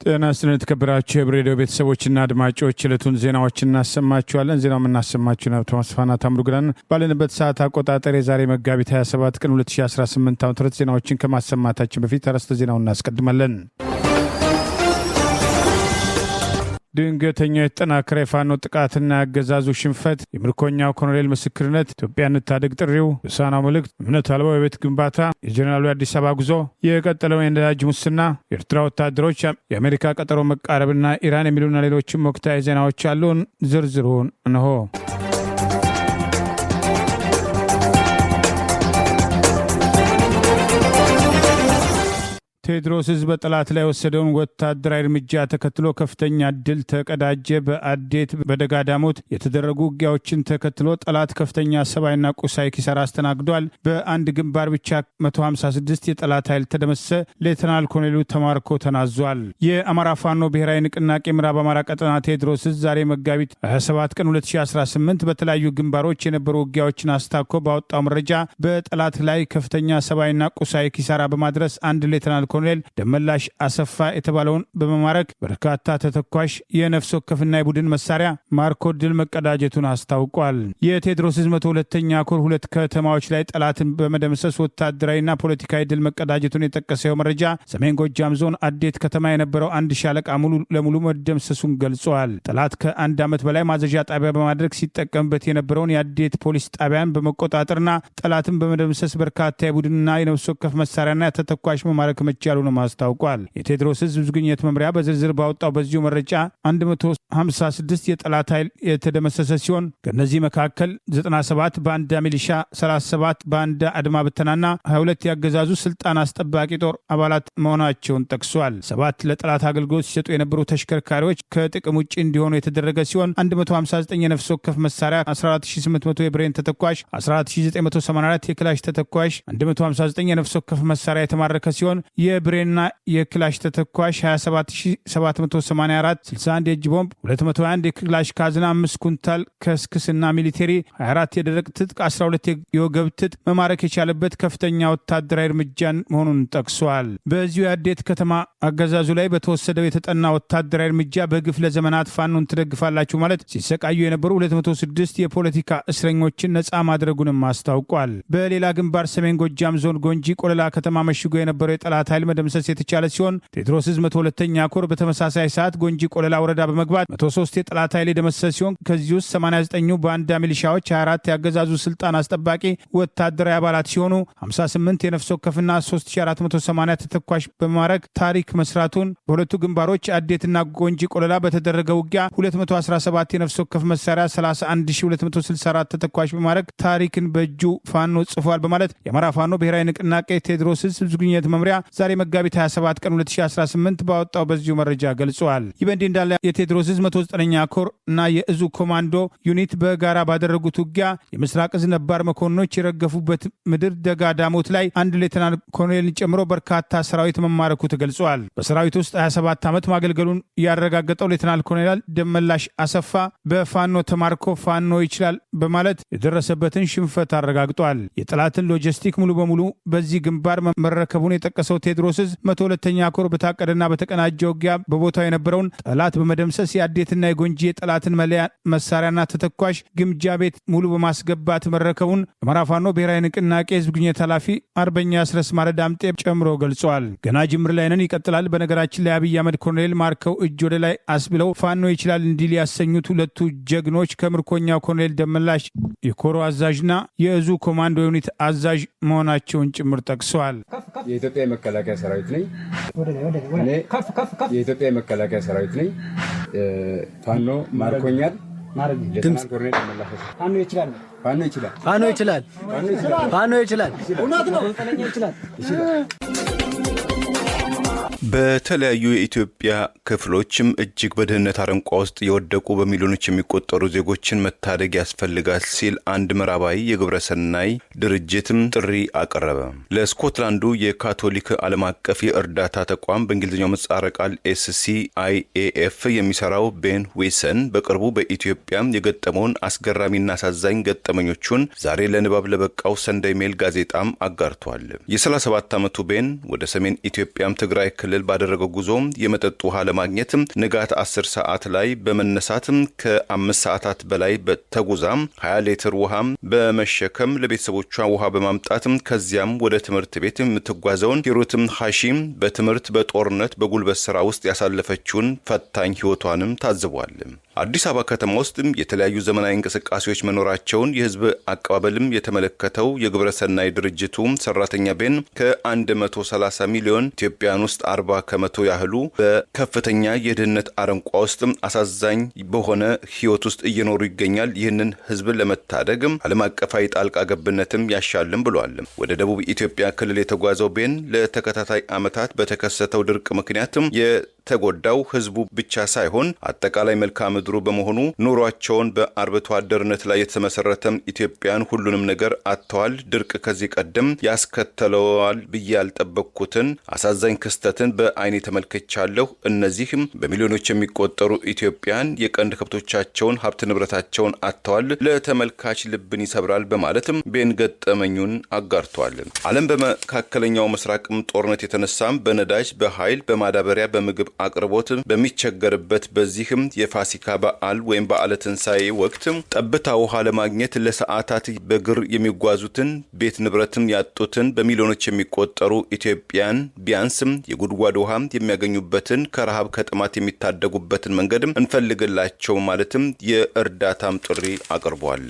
ጤና ይስጥልን የተከበራችሁ የብሬዲዮ ቤተሰቦችና አድማጮች ዕለቱን ዜናዎችን እናሰማችኋለን። ዜናው የምናሰማችሁ ነው ተመስፋና ታምሩግላን ባለንበት ሰዓት አቆጣጠር የዛሬ መጋቢት 27 ቀን 2018 ዓ.ም ዜናዎችን ከማሰማታችን በፊት አርዕስተ ዜናውን እናስቀድማለን። ድንገተኛ የተጠናከረ የፋኖ ጥቃትና ያገዛዙ ሽንፈት፣ የምርኮኛው ኮሎኔል ምስክርነት፣ ኢትዮጵያን እንታደግ ጥሪው፣ የሳናው መልእክት፣ እምነት አልባው የቤት ግንባታ፣ የጀነራሉ የአዲስ አበባ ጉዞ፣ የቀጠለው የነዳጅ ሙስና፣ የኤርትራ ወታደሮች የአሜሪካ ቀጠሮ መቃረብና ኢራን የሚሉና ሌሎችም ወቅታዊ ዜናዎች አሉን። ዝርዝሩን እንሆ። ቴዎድሮስ ህዝብ በጠላት ላይ ወሰደውን ወታደራዊ እርምጃ ተከትሎ ከፍተኛ ድል ተቀዳጀ። በአዴት በደጋዳሞት የተደረጉ ውጊያዎችን ተከትሎ ጠላት ከፍተኛ ሰብአዊና ቁሳዊ ኪሳራ አስተናግዷል። በአንድ ግንባር ብቻ 156 የጠላት ኃይል ተደመሰ። ሌተናል ኮሎኔሉ ተማርኮ ተናዟል። የአማራ ፋኖ ብሔራዊ ንቅናቄ ምዕራብ አማራ ቀጠና ቴዎድሮስ ህዝብ ዛሬ መጋቢት 27 ቀን 2018 በተለያዩ ግንባሮች የነበሩ ውጊያዎችን አስታኮ ባወጣው መረጃ በጠላት ላይ ከፍተኛ ሰብአዊና ቁሳዊ ኪሳራ በማድረስ አንድ ሌተናል ኮሎኔል ደመላሽ አሰፋ የተባለውን በመማረክ በርካታ ተተኳሽ የነፍስ ወከፍና የቡድን መሳሪያ ማርኮ ድል መቀዳጀቱን አስታውቋል። የቴዎድሮስ ህዝብ 102ኛ ኮር ሁለት ከተማዎች ላይ ጠላትን በመደምሰስ ወታደራዊና ፖለቲካዊ ድል መቀዳጀቱን የጠቀሰው መረጃ ሰሜን ጎጃም ዞን አዴት ከተማ የነበረው አንድ ሻለቃ ሙሉ ለሙሉ መደምሰሱን ገልጿል። ጠላት ከአንድ ዓመት በላይ ማዘዣ ጣቢያ በማድረግ ሲጠቀምበት የነበረውን የአዴት ፖሊስ ጣቢያን በመቆጣጠርና ጠላትን በመደምሰስ በርካታ የቡድንና የነፍስ ወከፍ መሳሪያና ተተኳሽ መማረክ ያሉንም አስታውቋል። የቴዎድሮስ ህዝብ ግንኙነት መምሪያ በዝርዝር ባወጣው በዚሁ መረጃ 156 የጠላት ኃይል የተደመሰሰ ሲሆን ከነዚህ መካከል 97 ባንዳ ሚሊሻ፣ 37 ባንዳ አድማ ብተናና 22 ያገዛዙ ስልጣን አስጠባቂ ጦር አባላት መሆናቸውን ጠቅሷል። 7 ለጠላት አገልግሎት ሲሰጡ የነበሩ ተሽከርካሪዎች ከጥቅም ውጭ እንዲሆኑ የተደረገ ሲሆን 159 የነፍስ ወከፍ መሳሪያ፣ 14800 የብሬን ተተኳሽ፣ 14984 የክላሽ ተተኳሽ፣ 159 የነፍስ ወከፍ መሳሪያ የተማረከ ሲሆን የብሬንና የክላሽ ተተኳሽ 27784፣ 61 የእጅ ቦምብ፣ 221 የክላሽ ካዝና፣ 5 ኩንታል ከስክስና ሚሊቴሪ፣ 24 የደረቅ ትጥቅ፣ 12 የወገብ ትጥቅ መማረክ የቻለበት ከፍተኛ ወታደራዊ እርምጃን መሆኑን ጠቅሷል። በዚሁ የአዴት ከተማ አገዛዙ ላይ በተወሰደው የተጠና ወታደራዊ እርምጃ በግፍ ለዘመናት ፋኖን ትደግፋላችሁ ማለት ሲሰቃዩ የነበሩ 206 የፖለቲካ እስረኞችን ነፃ ማድረጉንም አስታውቋል። በሌላ ግንባር ሰሜን ጎጃም ዞን ጎንጂ ቆለላ ከተማ መሽጎ የነበረው የጠላት ኃይል መደምሰስ የተቻለ ሲሆን ቴዎድሮስ ህዝብ 102ኛ ኮር በተመሳሳይ ሰዓት ጎንጂ ቆለላ ወረዳ በመግባት 103 የጠላት ኃይል የደመሰሰ ሲሆን ከዚህ ውስጥ 89ኙ ባንዳ ሚሊሻዎች፣ 24 ያገዛዙ ስልጣን አስጠባቂ ወታደራዊ አባላት ሲሆኑ 58 የነፍስ ወከፍና 3480 ተተኳሽ በማድረግ ታሪክ መስራቱን፣ በሁለቱ ግንባሮች አዴትና ጎንጂ ቆለላ በተደረገ ውጊያ 217 የነፍስ ወከፍ መሳሪያ፣ 31264 ተተኳሽ በማድረግ ታሪክን በእጁ ፋኖ ጽፏል በማለት የአማራ ፋኖ ብሔራዊ ንቅናቄ ቴዎድሮስ ህዝብ ግንኙነት መምሪያ ዛሬ መጋቢት 27 ቀን 2018 ባወጣው በዚሁ መረጃ ገልጿል። ይህ በእንዲህ እንዳለ የቴዎድሮስ ህዝብ 109ኛ ኮር እና የእዙ ኮማንዶ ዩኒት በጋራ ባደረጉት ውጊያ የምስራቅ እዝ ነባር መኮንኖች የረገፉበት ምድር ደጋዳሞት ላይ አንድ ሌተናል ኮሎኔልን ጨምሮ በርካታ ሰራዊት መማረኩ ተገልጿል። በሰራዊት ውስጥ 27 ዓመት ማገልገሉን ያረጋገጠው ሌተናል ኮሎኔል ደመላሽ አሰፋ በፋኖ ተማርኮ ፋኖ ይችላል በማለት የደረሰበትን ሽንፈት አረጋግጧል። የጠላትን ሎጂስቲክ ሙሉ በሙሉ በዚህ ግንባር መረከቡን የጠቀሰው ቴዎድሮስ ህዝብ 102ኛ ኮር በታቀደና በተቀናጀ ውጊያ በቦታው የነበረውን ጠላት በመደምሰስ የአዴትና የጎንጂ የጠላትን መለያ መሳሪያና ተተኳሽ ግምጃ ቤት ሙሉ በማስገባት መረከቡን የአማራ ፋኖ ብሔራዊ ንቅናቄ ህዝብ ግንኙነት ኃላፊ አርበኛ አስረስ ማረ ዳምጤ ጨምሮ ገልጿል። ገና ጅምር ላይ ነን፣ ይቀጥላል። በነገራችን ላይ አብይ አህመድ ኮሎኔል ማርከው እጅ ወደ ላይ አስብለው ፋኖ ይችላል እንዲል ያሰኙት ሁለቱ ጀግኖች ከምርኮኛው ኮሎኔል ደመላሽ የኮሮ አዛዥና የእዙ ኮማንዶ ዩኒት አዛዥ መሆናቸውን ጭምር ጠቅሰዋል። የኢትዮጵያ የመከላከያ ሰራዊት ነኝ። የኢትዮጵያ የመከላከያ ሰራዊት ነኝ። ፋኖ ማርኮኛል። ፋኖ ይችላል። በተለያዩ የኢትዮጵያ ክፍሎችም እጅግ በድህነት አረንቋ ውስጥ የወደቁ በሚሊዮኖች የሚቆጠሩ ዜጎችን መታደግ ያስፈልጋል ሲል አንድ ምዕራባዊ የግብረሰናይ ድርጅትም ጥሪ አቀረበ። ለስኮትላንዱ የካቶሊክ ዓለም አቀፍ የእርዳታ ተቋም በእንግሊዝኛው ምህጻረ ቃል SCIAF የሚሰራው ቤን ዊሰን በቅርቡ በኢትዮጵያ የገጠመውን አስገራሚና አሳዛኝ ገጠመኞቹን ዛሬ ለንባብ ለበቃው ሰንደይ ሜል ጋዜጣም አጋርቷል። የ37 ዓመቱ ቤን ወደ ሰሜን ኢትዮጵያም ትግራይ ክልል ክልል ባደረገው ጉዞ የመጠጥ ውሃ ለማግኘት ንጋት 10 ሰዓት ላይ በመነሳት ከ5 ሰዓታት በላይ ተጉዛ 20 ሊትር ውሃ በመሸከም ለቤተሰቦቿ ውሃ በማምጣት ከዚያም ወደ ትምህርት ቤት የምትጓዘውን ሂሩት ሐሺም በትምህርት በጦርነት በጉልበት ስራ ውስጥ ያሳለፈችውን ፈታኝ ህይወቷንም ታዝቧል። አዲስ አበባ ከተማ ውስጥ የተለያዩ ዘመናዊ እንቅስቃሴዎች መኖራቸውን የህዝብ አቀባበልም የተመለከተው የግብረ ሰናይ ድርጅቱ ሰራተኛ ቤን ከ130 ሚሊዮን ኢትዮጵያን ውስጥ 40 ከመቶ ያህሉ በከፍተኛ የድህነት አረንቋ ውስጥ አሳዛኝ በሆነ ህይወት ውስጥ እየኖሩ ይገኛል። ይህንን ህዝብ ለመታደግ ዓለም አቀፋዊ ጣልቃ ገብነትም ያሻልም ብሏል። ወደ ደቡብ ኢትዮጵያ ክልል የተጓዘው ቤን ለተከታታይ ዓመታት በተከሰተው ድርቅ ምክንያትም የተጎዳው ህዝቡ ብቻ ሳይሆን አጠቃላይ መልክዓ ምድሩ በመሆኑ ኑሯቸውን በአርብቶ አደርነት ላይ የተመሰረተም ኢትዮጵያን ሁሉንም ነገር አጥተዋል። ድርቅ ከዚህ ቀደም ያስከተለዋል ብዬ ያልጠበቅኩትን አሳዛኝ ክስተትን በአይኔ ተመልክቻለሁ። እነዚህም በሚሊዮኖች የሚቆጠሩ ኢትዮጵያን የቀንድ ከብቶቻቸውን ሀብት ንብረታቸውን አጥተዋል። ለተመልካች ልብን ይሰብራል በማለትም ቤን ገጠመኙን አጋርቷል። ዓለም በመካከለኛው ምስራቅም ጦርነት የተነሳም በነዳጅ በኃይል በማዳበሪያ በምግብ አቅርቦት በሚቸገርበት በዚህም የፋሲካ በዓል ወይም በዓለ ትንሣኤ ወቅት ጠብታ ውሃ ለማግኘት ለሰዓታት በእግር የሚጓዙትን ቤት ንብረትም ያጡትን በሚሊዮኖች የሚቆጠሩ ኢትዮጵያን ቢያንስም የጉድጓድ ውሃ የሚያገኙበትን ከረሃብ ከጥማት የሚታደጉበትን መንገድም እንፈልግላቸው ማለትም የእርዳታም ጥሪ አቅርበዋል።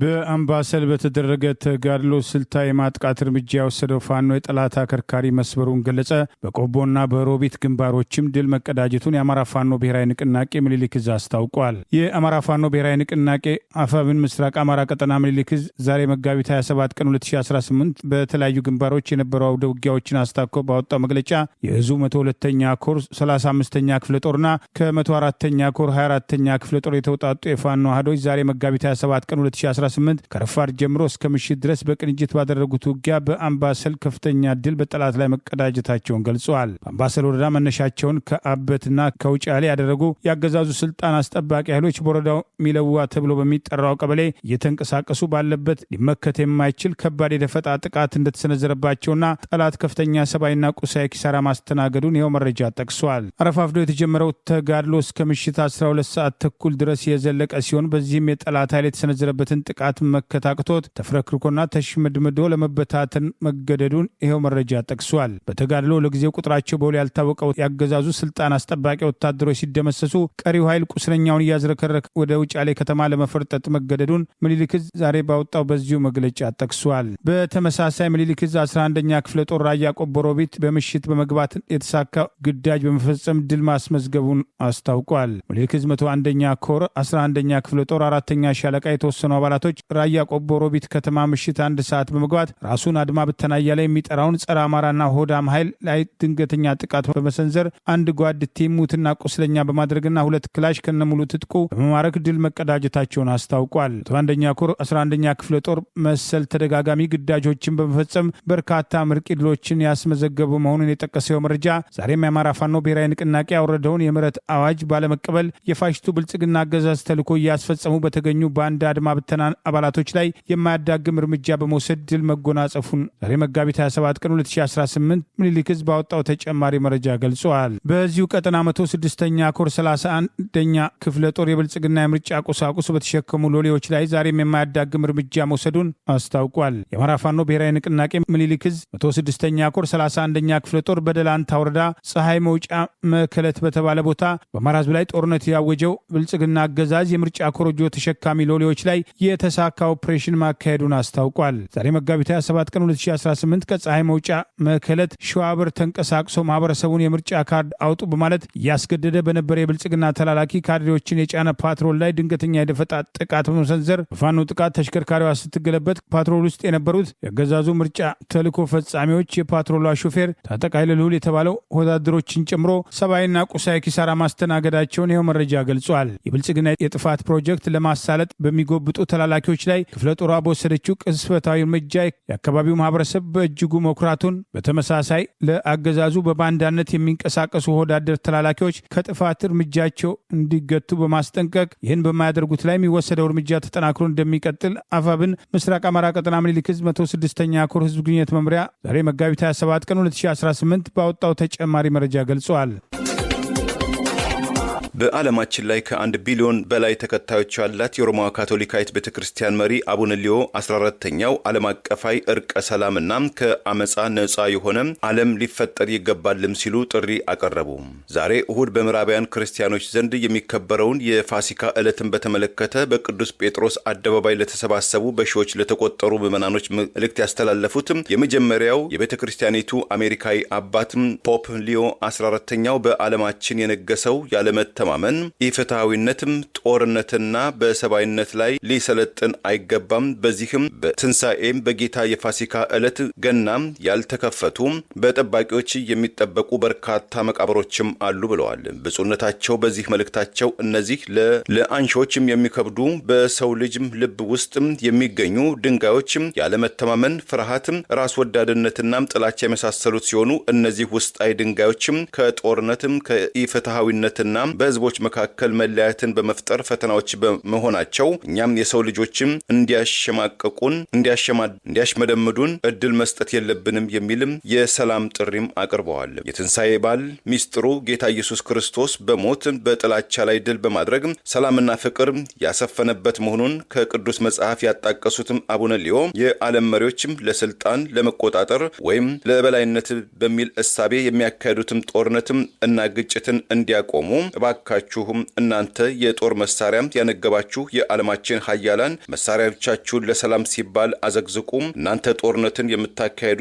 በአምባሰል በተደረገ ተጋድሎ ስልታዊ የማጥቃት እርምጃ የወሰደው ፋኖ የጠላት አከርካሪ መስበሩን ገለጸ። በቆቦና በሮቢት ግንባሮችም ድል መቀዳጀቱን የአማራ ፋኖ ብሔራዊ ንቅናቄ ምኒልክ ዕዝ አስታውቋል። የአማራ ፋኖ ብሔራዊ ንቅናቄ አፋብን ምስራቅ አማራ ቀጠና ምኒልክ ዕዝ ዛሬ መጋቢት 27 ቀን 2018 በተለያዩ ግንባሮች የነበሩ አውደ ውጊያዎችን አስታኮ ባወጣው መግለጫ የዕዙ 102ኛ ኮር 35ኛ ክፍለ ጦርና ከ104ኛ ኮር 24ኛ ክፍለ ጦር የተውጣጡ የፋኖ አህዶች ዛሬ መጋቢት 27 ቀን 2018 ከረፋድ ጀምሮ እስከ ምሽት ድረስ በቅንጅት ባደረጉት ውጊያ በአምባሰል ከፍተኛ ድል በጠላት ላይ መቀዳጀታቸውን ገልጸዋል። በአምባሰል ወረዳ መነሻቸውን ከአበትና ከውጫሌ ያደረጉ ያገዛዙ ስልጣን አስጠባቂ ኃይሎች በወረዳው ሚለዋ ተብሎ በሚጠራው ቀበሌ እየተንቀሳቀሱ ባለበት ሊመከት የማይችል ከባድ የደፈጣ ጥቃት እንደተሰነዘረባቸውና ጠላት ከፍተኛ ሰብአዊና ቁሳዊ ኪሳራ ማስተናገዱን ይኸው መረጃ ጠቅሷል። አረፋፍዶ የተጀመረው ተጋድሎ እስከ ምሽት 12 ሰዓት ተኩል ድረስ የዘለቀ ሲሆን በዚህም የጠላት ኃይል የተሰነዘረበትን ጥቃት መከታክቶት ተፍረክርኮና ተሽመድምዶ ለመበታተን መገደዱን ይኸው መረጃ ጠቅሷል። በተጋድሎ ለጊዜው ቁጥራቸው በውል ያልታወቀው ያገዛዙ ስልጣን አስጠባቂ ወታደሮች ሲደመሰሱ ቀሪው ኃይል ቁስለኛውን እያዝረከረከ ወደ ውጫሌ ከተማ ለመፈርጠጥ መገደዱን ምኒልክ ዕዝ ዛሬ ባወጣው በዚሁ መግለጫ ጠቅሷል። በተመሳሳይ ምኒልክ ዕዝ 11ኛ ክፍለ ጦር ራያ ቆቦ ሮቢት በምሽት በመግባት የተሳካ ግዳጅ በመፈጸም ድል ማስመዝገቡን አስታውቋል። ምኒልክ ዕዝ 101ኛ ኮር 11ኛ ክፍለ ጦር 4ኛ ሻለቃ የተወሰኑ አባላት ራያ ቆቦ ሮቢት ከተማ ምሽት 1 ሰዓት በመግባት ራሱን አድማ ብተና እያለ የሚጠራውን ጸረ አማራና ሆዳም ኃይል ላይ ድንገተኛ ጥቃት በመሰንዘር አንድ ጓድ ቲም ሙትና ቁስለኛ በማድረግና 2 ክላሽ ከነሙሉ ትጥቁ በመማረክ ድል መቀዳጀታቸውን አስታውቋል። 1ኛ ኮር 11ኛ ክፍለ ጦር መሰል ተደጋጋሚ ግዳጆችን በመፈጸም በርካታ ምርቂ ድሎችን ያስመዘገቡ መሆኑን የጠቀሰው መረጃ ዛሬም የአማራ ፋኖ ብሔራዊ ንቅናቄ ያወረደውን የምህረት አዋጅ ባለመቀበል የፋሽቱ ብልጽግና አገዛዝ ተልዕኮ እያስፈጸሙ በተገኙ በአንድ አድማ ብተና አባላቶች ላይ የማያዳግም እርምጃ በመውሰድ ድል መጎናጸፉን ዛሬ መጋቢት 27 ቀን 2018 ምኒልክ ዕዝ ባወጣው ተጨማሪ መረጃ ገልጿል። በዚሁ ቀጠና 106ኛ ኮር 31ኛ ክፍለ ጦር የብልጽግና የምርጫ ቁሳቁስ በተሸከሙ ሎሌዎች ላይ ዛሬም የማያዳግም እርምጃ መውሰዱን አስታውቋል። የአማራ ፋኖ ብሔራዊ ንቅናቄ ምኒልክ ዕዝ 106ኛ ኮር 31ኛ ክፍለ ጦር በደላንታ ወረዳ ፀሐይ መውጫ መከለት በተባለ ቦታ በአማራ ሕዝብ ላይ ጦርነት ያወጀው ብልጽግና አገዛዝ የምርጫ ኮረጆ ተሸካሚ ሎሌዎች ላይ የተሳካ ኦፕሬሽን ማካሄዱን አስታውቋል። ዛሬ መጋቢት 27 ቀን 2018 ከፀሐይ መውጫ መከለት ሸዋብር ተንቀሳቅሶ ማህበረሰቡን የምርጫ ካርድ አውጡ በማለት እያስገደደ በነበረ የብልጽግና ተላላኪ ካድሬዎችን የጫነ ፓትሮል ላይ ድንገተኛ የደፈጣ ጥቃት በመሰንዘር በፋኖ ጥቃት ተሽከርካሪዋ ስትገለበት ፓትሮል ውስጥ የነበሩት የአገዛዙ ምርጫ ተልዕኮ ፈጻሚዎች የፓትሮሏ ሾፌር ታጠቅ ኃይለ ልዑል የተባለው ወታደሮችን ጨምሮ ሰብአዊና ቁሳዊ ኪሳራ ማስተናገዳቸውን ይኸው መረጃ ገልጿል። የብልጽግና የጥፋት ፕሮጀክት ለማሳለጥ በሚጎብጡ ተላላኪ ተላላኪዎች ላይ ክፍለ ጦሯ በወሰደችው ቅስፈታዊ እርምጃ የአካባቢው ማህበረሰብ በእጅጉ መኩራቱን፣ በተመሳሳይ ለአገዛዙ በባንዳነት የሚንቀሳቀሱ ወዳደር ተላላኪዎች ከጥፋት እርምጃቸው እንዲገቱ በማስጠንቀቅ ይህን በማያደርጉት ላይ የሚወሰደው እርምጃ ተጠናክሮ እንደሚቀጥል አፋብን ምስራቅ አማራ ቀጠና ምኒልክ ዕዝ 106ኛ ኮር ህዝብ ግንኙነት መምሪያ ዛሬ መጋቢት 27 ቀን 2018 ባወጣው ተጨማሪ መረጃ ገልጿል። በዓለማችን ላይ ከ1 ቢሊዮን በላይ ተከታዮች ያላት የሮማ ካቶሊካዊት ቤተክርስቲያን መሪ አቡነ ሊዮ 14ኛው ዓለም አቀፋዊ እርቀ ሰላምና ከአመፃ ነፃ የሆነ ዓለም ሊፈጠር ይገባልም ሲሉ ጥሪ አቀረቡ። ዛሬ እሁድ በምዕራባውያን ክርስቲያኖች ዘንድ የሚከበረውን የፋሲካ ዕለትን በተመለከተ በቅዱስ ጴጥሮስ አደባባይ ለተሰባሰቡ በሺዎች ለተቆጠሩ ምዕመናኖች መልእክት ያስተላለፉት የመጀመሪያው የቤተክርስቲያኒቱ አሜሪካዊ አባት ፖፕ ሊዮ 14ኛው በዓለማችን የነገሰው ያለመተማመን ኢፍትሐዊነትም ጦርነትና በሰብአዊነት ላይ ሊሰለጥን አይገባም። በዚህም በትንሣኤም በጌታ የፋሲካ ዕለት ገናም ያልተከፈቱ በጠባቂዎች የሚጠበቁ በርካታ መቃብሮችም አሉ ብለዋል። ብፁዕነታቸው በዚህ መልእክታቸው እነዚህ ለአንሾችም የሚከብዱ በሰው ልጅም ልብ ውስጥ የሚገኙ ድንጋዮችም ያለመተማመን፣ ፍርሃትም፣ ራስ ወዳድነትና ጥላቻ የመሳሰሉት ሲሆኑ እነዚህ ውስጣዊ ድንጋዮችም ከጦርነትም ከኢፍትሐዊነትና በህዝቦች መካከል መለያየትን በመፍጠር ፈተናዎች በመሆናቸው እኛም የሰው ልጆችም እንዲያሸማቀቁን እንዲያሽመደምዱን እድል መስጠት የለብንም የሚልም የሰላም ጥሪም አቅርበዋል። የትንሣኤ በዓል ሚስጥሩ ጌታ ኢየሱስ ክርስቶስ በሞት በጥላቻ ላይ ድል በማድረግ ሰላምና ፍቅር ያሰፈነበት መሆኑን ከቅዱስ መጽሐፍ ያጣቀሱትም አቡነ ሊዮ የዓለም መሪዎችም ለስልጣን ለመቆጣጠር ወይም ለበላይነት በሚል እሳቤ የሚያካሄዱትም ጦርነትም እና ግጭትን እንዲያቆሙ እባካችሁም እናንተ የጦር መሳሪያ ያነገባችሁ የዓለማችን ኃያላን መሳሪያዎቻችሁን ለሰላም ሲባል አዘግዝቁም፣ እናንተ ጦርነትን የምታካሄዱ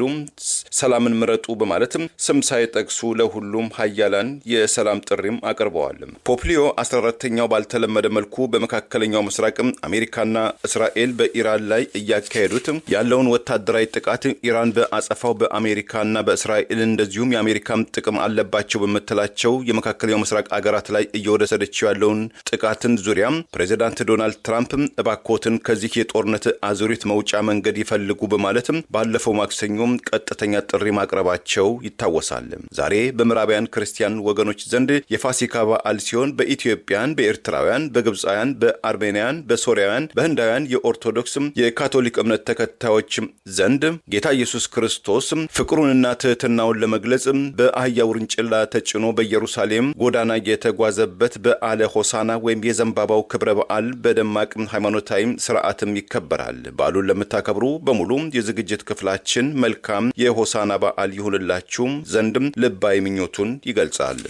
ሰላምን ምረጡ በማለትም ስም ሳይጠቅሱ ለሁሉም ኃያላን የሰላም ጥሪም አቅርበዋል። ፖፕ ሊዮ 14ኛው ባልተለመደ መልኩ በመካከለኛው ምስራቅ አሜሪካና እስራኤል በኢራን ላይ እያካሄዱት ያለውን ወታደራዊ ጥቃት ኢራን በአጸፋው በአሜሪካና በእስራኤል እንደዚሁም የአሜሪካም ጥቅም አለባቸው በመተላቸው የመካከለኛው ምስራቅ አገራት ላይ እየወሰደችው ያለውን ጥቃትን ዙሪያ ፕሬዚዳንት ዶናልድ ትራምፕ እባክዎትን ከዚህ የጦርነት አዙሪት መውጫ መንገድ ይፈልጉ በማለትም ባለፈው ማክሰኞም ቀጥተኛ ጥሪ ማቅረባቸው ይታወሳል። ዛሬ በምዕራባውያን ክርስቲያን ወገኖች ዘንድ የፋሲካ በዓል ሲሆን በኢትዮጵያን፣ በኤርትራውያን፣ በግብፃውያን፣ በአርሜኒያን፣ በሶሪያውያን፣ በህንዳውያን የኦርቶዶክስ የካቶሊክ እምነት ተከታዮች ዘንድ ጌታ ኢየሱስ ክርስቶስ ፍቅሩንና ትህትናውን ለመግለጽ በአህያ ውርንጭላ ተጭኖ በኢየሩሳሌም ጎዳና የተጓዘበት በዓለ ሆሳና ወይም የዘንባባው ክብረ በዓል በደማቅ ሃይማኖታዊ ስርዓትም ይከበራል። በዓሉን ለምታከብሩ በሙሉ የዝግጅት ክፍላችን መልካም የሆሳና በዓል ይሁንላችሁ ዘንድም ልባዊ ምኞቱን ይገልጻል።